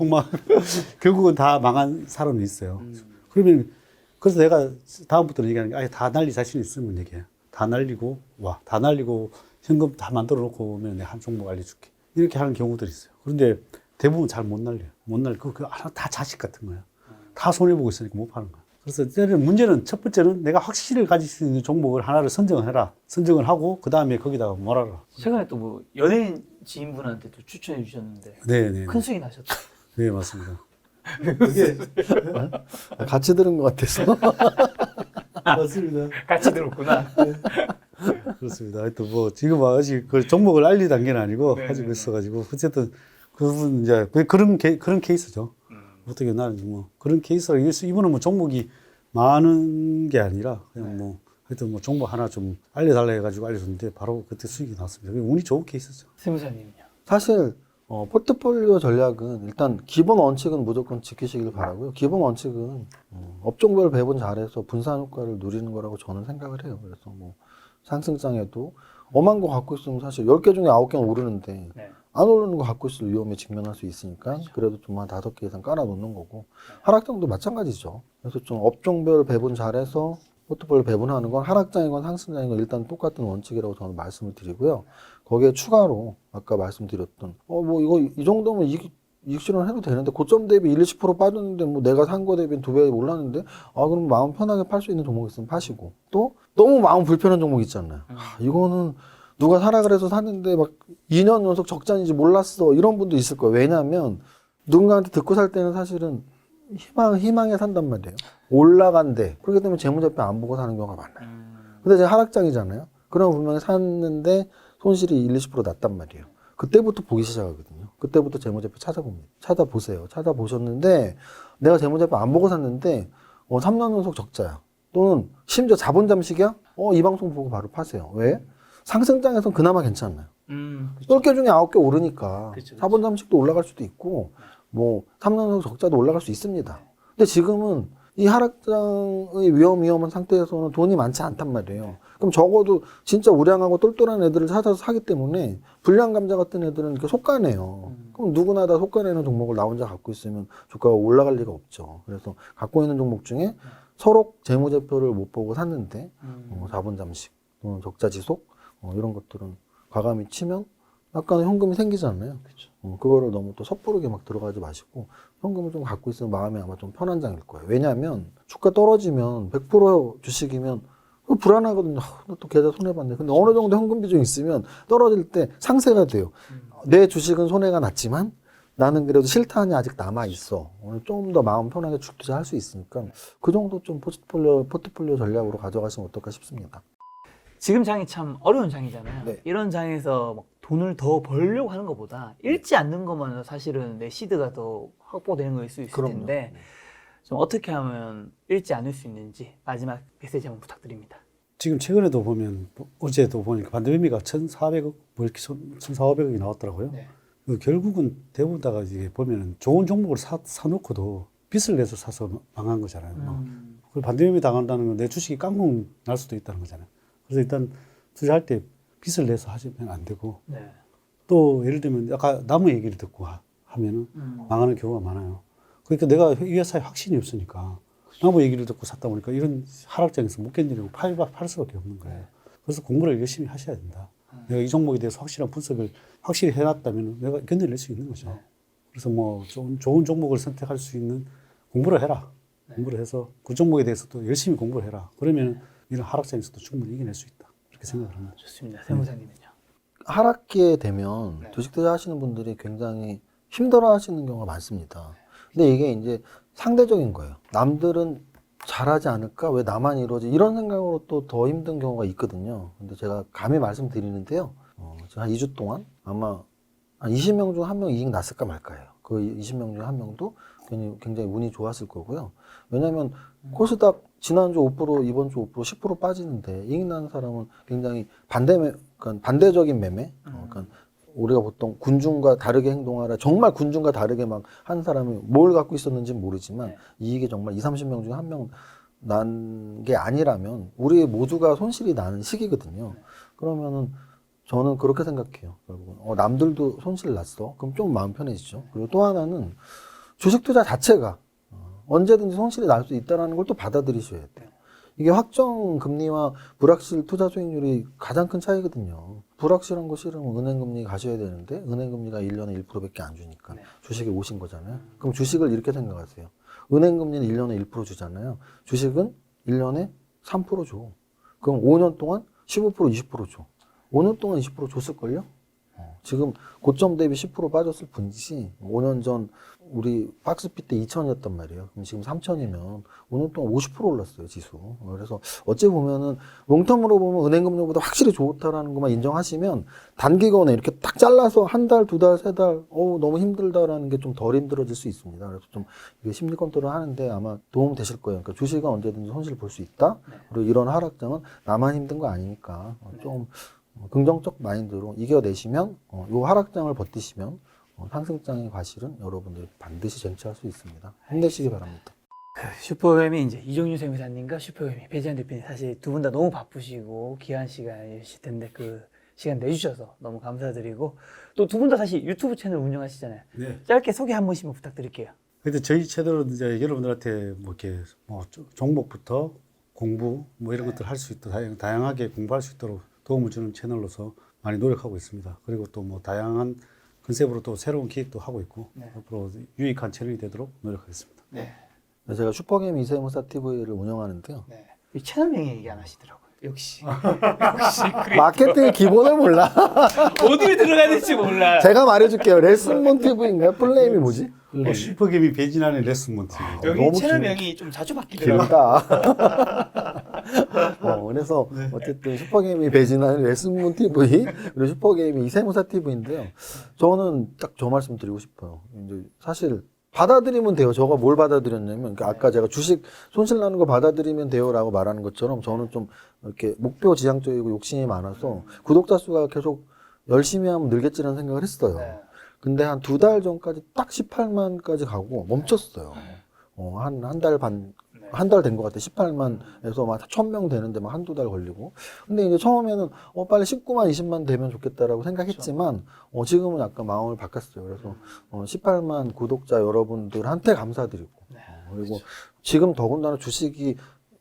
결국은 다 망한 사람이 있어요. 그러면 그래서 내가 다음부터는 얘기하는 게 아예 다 날리 자신 있으면 얘기해요. 다 날리고 와. 다 날리고 현금 다 만들어 놓고 오면 내가 한 종목 알려줄게. 이렇게 하는 경우들이 있어요. 그런데 대부분 잘 못 날려요. 못 날려. 그거 다 자식 같은 거야. 다 손해보고 있으니까 못 파는 거야. 그래서 문제는 첫 번째는 내가 확신을 가질 수 있는 종목을 하나를 선정을 해라. 선정을 하고 그 다음에 거기다가 몰아라. 최근에 또 뭐 연예인 지인분한테 또 추천해 주셨는데 네네. 큰 수익 나셨다. 네 맞습니다. 같이 들은 것 같아서. 맞습니다. 같이 들었구나. 그렇습니다. 하여튼 뭐 지금 아직 그 종목을 알릴 단계는 아니고 네네네. 가지고 있어가지고 어쨌든 그분 이제 그런 케이스죠. 어떻게 나는 뭐 그런 케이스라 이분은 뭐 종목이 많은 게 아니라 그냥 뭐 하여튼 뭐 종목 하나 좀 알려달라 해가지고 알려줬는데 바로 그때 수익이 났습니다. 운이 좋은 케이스죠. 세무사님요. 사실 포트폴리오 전략은 일단 기본 원칙은 무조건 지키시길 바라고요. 기본 원칙은 업종별 배분 잘해서 분산 효과를 누리는 거라고 저는 생각을 해요. 그래서 뭐 상승장에도 엄한 거 갖고 있으면 사실 10개 중에 9개는 오르는데 네. 안 오르는 거 갖고 있을 위험에 직면할 수 있으니까 그래도 좀 한 5개 이상 깔아 놓는 거고 하락장도 마찬가지죠. 그래서 좀 업종별 배분 잘해서 포트폴리오 배분하는 건 하락장이건 상승장이건 일단 똑같은 원칙이라고 저는 말씀을 드리고요. 거기에 추가로 아까 말씀드렸던 뭐 이거 이 정도면 이익 실현해도 되는데 고점 대비 1-20% 빠졌는데 뭐 내가 산 거 대비 2배 올랐는데 그럼 마음 편하게 팔 수 있는 종목 있으면 파시고 또 너무 마음 불편한 종목 있잖아요. 이거는 누가 사라 그래서 샀는데 막 2년 연속 적자인지 몰랐어 이런 분도 있을 거예요. 왜냐하면 누군가한테 듣고 살 때는 사실은 희망에 산단 말이에요. 올라간대. 그렇기 때문에 재무제표 안 보고 사는 경우가 많아요. 근데 이제 하락장이잖아요. 그러면 분명히 샀는데 손실이 1-20% 났단 말이에요. 그때부터 보기 시작하거든요. 그때부터 재무제표 찾아봅니다. 찾아보세요. 찾아보셨는데 내가 재무제표 안 보고 샀는데 3년 연속 적자야. 또는 심지어 자본 잠식이야? 이 방송 보고 바로 파세요. 왜? 상승장에서는 그나마 괜찮아요. 10개 중에 9개 오르니까 그쵸. 자본 잠식도 올라갈 수도 있고 뭐 3년 연속 적자도 올라갈 수 있습니다. 근데 지금은 이 하락장의 위험한 상태에서는 돈이 많지 않단 말이에요. 그럼 적어도 진짜 우량하고 똘똘한 애들을 찾아서 사기 때문에 불량 감자 같은 애들은 이렇게 속가네요. 그럼 누구나 다 속가내는 종목을 나 혼자 갖고 있으면 주가가 올라갈 리가 없죠. 그래서 갖고 있는 종목 중에 서로 재무제표를 못 보고 샀는데 자본 잠식 또는 적자 지속 이런 것들은 과감히 치면 약간의 현금이 생기잖아요. 그렇죠. 그거를 너무 또 섣부르게 막 들어가지 마시고 현금을 좀 갖고 있으면 마음이 아마 좀 편한 장일 거예요. 왜냐하면 주가 떨어지면 100% 주식이면 불안하거든요. 나 또 계좌 손해봤네. 근데 어느 정도 현금 비중이 있으면 떨어질 때 상쇄가 돼요. 내 주식은 손해가 났지만 나는 그래도 실탄이 아직 남아있어. 좀 더 마음 편하게 주식 투자할 수 있으니까 그 정도 좀 포트폴리오 전략으로 가져가시면 어떨까 싶습니다. 지금 장이 참 어려운 장이잖아요. 네. 이런 장에서 막 돈을 더 벌려고 하는 것보다 읽지 않는 것만 사실은 내 시드가 더 확보되는 거일 수 있을 그럼요. 텐데 좀 어떻게 하면 읽지 않을 수 있는지 마지막 메시지 한번 부탁드립니다. 지금 최근에도 보면 어제도 보니까 반대매매가 1,400억 뭐 이렇게 1,400억이 나왔더라고요. 네. 그 결국은 대부분 다가 이게 보면은 좋은 종목을 사놓고도 빚을 내서 사서 망한 거잖아요. 그리고 반대매매 당한다는 건 내 주식이 깡통 날 수도 있다는 거잖아요. 그래서 일단 투자할 때 빚을 내서 하시면 안 되고 네. 또 예를 들면 아까 나무 얘기를 듣고 하면은 망하는 경우가 많아요. 그러니까 내가 이 회사에 확신이 없으니까 나무 얘기를 듣고 샀다 보니까 이런 하락장에서 못 견디고 팔 수밖에 없는 거예요. 그래서 공부를 열심히 하셔야 된다. 내가 이 종목에 대해서 확실한 분석을 확실히 해놨다면 내가 견뎌낼 수 있는 거죠. 그래서 뭐 좋은 종목을 선택할 수 있는 공부를 해라. 공부를 해서 그 종목에 대해서 또 열심히 공부를 해라. 그러면 이런 하락장에서도 충분히 이겨낼 수 있다. 그렇게 생각을 합니다. 좋습니다. 세무사님은요? 하락기에 되면 주식 투자 하시는 분들이 굉장히 힘들어 하시는 경우가 많습니다. 근데 이게 이제 상대적인 거예요. 남들은 잘하지 않을까? 왜 나만 이러지? 이런 생각으로 또 더 힘든 경우가 있거든요. 근데 제가 감히 말씀드리는데요. 제가 한 2주 동안 아마 한 20명 중 1명 이익 났을까 말까예요. 그 20명 중 1명도 굉장히 운이 좋았을 거고요. 왜냐하면 코스닥 지난주 5%, 이번 주 5%, 10% 빠지는데 이익 나는 사람은 굉장히 그러니까 반대적인 매매. 그러니까 우리가 보통 군중과 다르게 행동하라. 정말 군중과 다르게 막 한 사람이 뭘 갖고 있었는지는 모르지만 이익이 정말 20, 30명 중에 1명 난 게 아니라면 우리 모두가 손실이 나는 시기거든요. 그러면은 저는 그렇게 생각해요. 결국은 남들도 손실 났어. 그럼 좀 마음 편해지죠. 그리고 또 하나는 주식 투자 자체가 언제든지 손실이 날 수 있다는 걸 또 받아들이셔야 돼요. 이게 확정 금리와 불확실 투자 수익률이 가장 큰 차이거든요. 불확실한 거 싫으면 은행 금리 가셔야 되는데 은행 금리가 1년에 1%밖에 안 주니까 주식에 오신 거잖아요. 그럼 주식을 이렇게 생각하세요. 은행 금리는 1년에 1% 주잖아요. 주식은 1년에 3% 줘. 그럼 5년 동안 15%, 20% 줘. 5년 동안 20% 줬을걸요? 지금 고점 대비 10% 빠졌을 뿐이지 5년 전 우리 박스피 때 2,000이었단 말이에요. 그럼 지금 3,000이면 5년 동안 50% 올랐어요, 지수. 그래서 어찌 보면은 롱텀으로 보면 은행금리보다 확실히 좋다라는 것만 인정하시면 단기간에 이렇게 딱 잘라서 한 달, 두 달, 세 달, 너무 힘들다라는 게 좀 덜 힘들어질 수 있습니다. 그래서 좀 이게 심리 컨트롤 하는데 아마 도움 되실 거예요. 그러니까 주식은 언제든지 손실 볼 수 있다. 그리고 이런 하락장은 나만 힘든 거 아니니까 좀 긍정적 마인드로 이겨내시면 요 하락장을 버티시면 상승장의 과실은 여러분들이 반드시 쟁취할 수 있습니다. 힘내시기 바랍니다. 슈퍼회미 이제 이종윤 세무사님과 슈퍼회미 배지한 대표님 사실 두 분 다 너무 바쁘시고 귀한 시간이실 텐데 그 시간 내주셔서 너무 감사드리고 또 두 분 다 사실 유튜브 채널 운영하시잖아요. 네. 짧게 소개 한 번씩만 부탁드릴게요. 근데 저희 채널은 이제 여러분들한테 뭐 이렇게 뭐 종목부터 공부 뭐 이런 것들 할 수 있도록 다양하게 공부할 수 있도록 도움을 주는 채널로서 많이 노력하고 있습니다. 그리고 또 뭐 다양한 컨셉으로 또 새로운 기획도 하고 있고 앞으로 유익한 채널이 되도록 노력하겠습니다. 네. 제가 슈퍼게임 이세무사 TV를 운영하는데요. 네. 이 채널명이 얘기 안 하시더라고요. 역시. 마케팅의 기본을 몰라. 어디를 들어가야 될지 몰라. 제가 말해줄게요. 레슨몬 TV인가요? 풀네임이 뭐지? 슈퍼게임이 배진하는 레슨먼 TV. 여기 너무 채널명이 좀 자주 바뀌더라고요. 길다. 그래서 어쨌든 슈퍼게임이 배진하는 레슨문 TV 그리고 슈퍼게임이 이세무사 TV인데요. 저는 딱 저 말씀 드리고 싶어요. 이제 사실 받아들이면 돼요. 저가 뭘 받아들였냐면 그러니까 아까 제가 주식 손실 나는 거 받아들이면 돼요라고 말하는 것처럼 저는 좀 이렇게 목표 지향적이고 욕심이 많아서 구독자 수가 계속 열심히 하면 늘겠지라는 생각을 했어요. 근데 한 2달 전까지 딱 18만까지 가고 멈췄어요. 한 달 반, 한 달 된 것 같아. 18만에서 막 1,000명 되는데 막 한두 달 걸리고. 근데 이제 처음에는 빨리 19만, 20만 되면 좋겠다라고 생각했지만, 지금은 약간 마음을 바꿨어요. 그래서 18만 구독자 여러분들한테 감사드리고. 그리고 지금 더군다나 주식이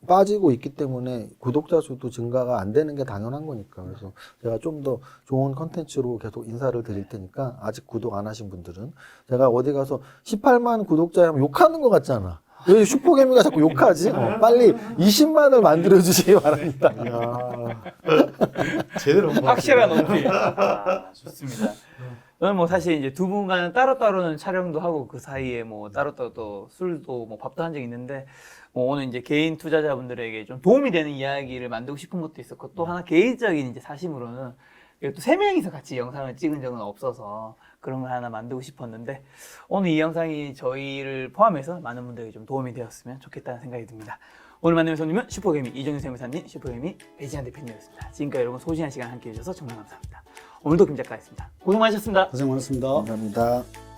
빠지고 있기 때문에 구독자 수도 증가가 안 되는 게 당연한 거니까. 그래서 제가 좀 더 좋은 컨텐츠로 계속 인사를 드릴 테니까 아직 구독 안 하신 분들은 제가 어디 가서 18만 구독자 하면 욕하는 것 같잖아. 왜 슈퍼개미가 자꾸 욕하지? 빨리 20만을 만들어 주시기 바랍니다. 제대로 확실한 어필. 좋습니다. 저는 뭐 사실 이제 두 분과는 따로따로는 촬영도 하고 그 사이에 뭐 따로따로 또 술도 뭐 밥도 한 적이 있는데 뭐 오늘 이제 개인 투자자분들에게 좀 도움이 되는 이야기를 만들고 싶은 것도 있었고 또 하나 개인적인 이제 사심으로는 또 세 명이서 같이 영상을 찍은 적은 없어서 그런 걸 하나 만들고 싶었는데 오늘 이 영상이 저희를 포함해서 많은 분들에게 좀 도움이 되었으면 좋겠다는 생각이 듭니다. 오늘 만나는 손님은 슈퍼개미 이정윤 세무사님, 슈퍼개미 배지한 대표님이었습니다. 지금까지 여러분 소중한 시간 함께 해주셔서 정말 감사합니다. 오늘도 김 작가였습니다. 고생 많으셨습니다. 고생 많았습니다. 감사합니다.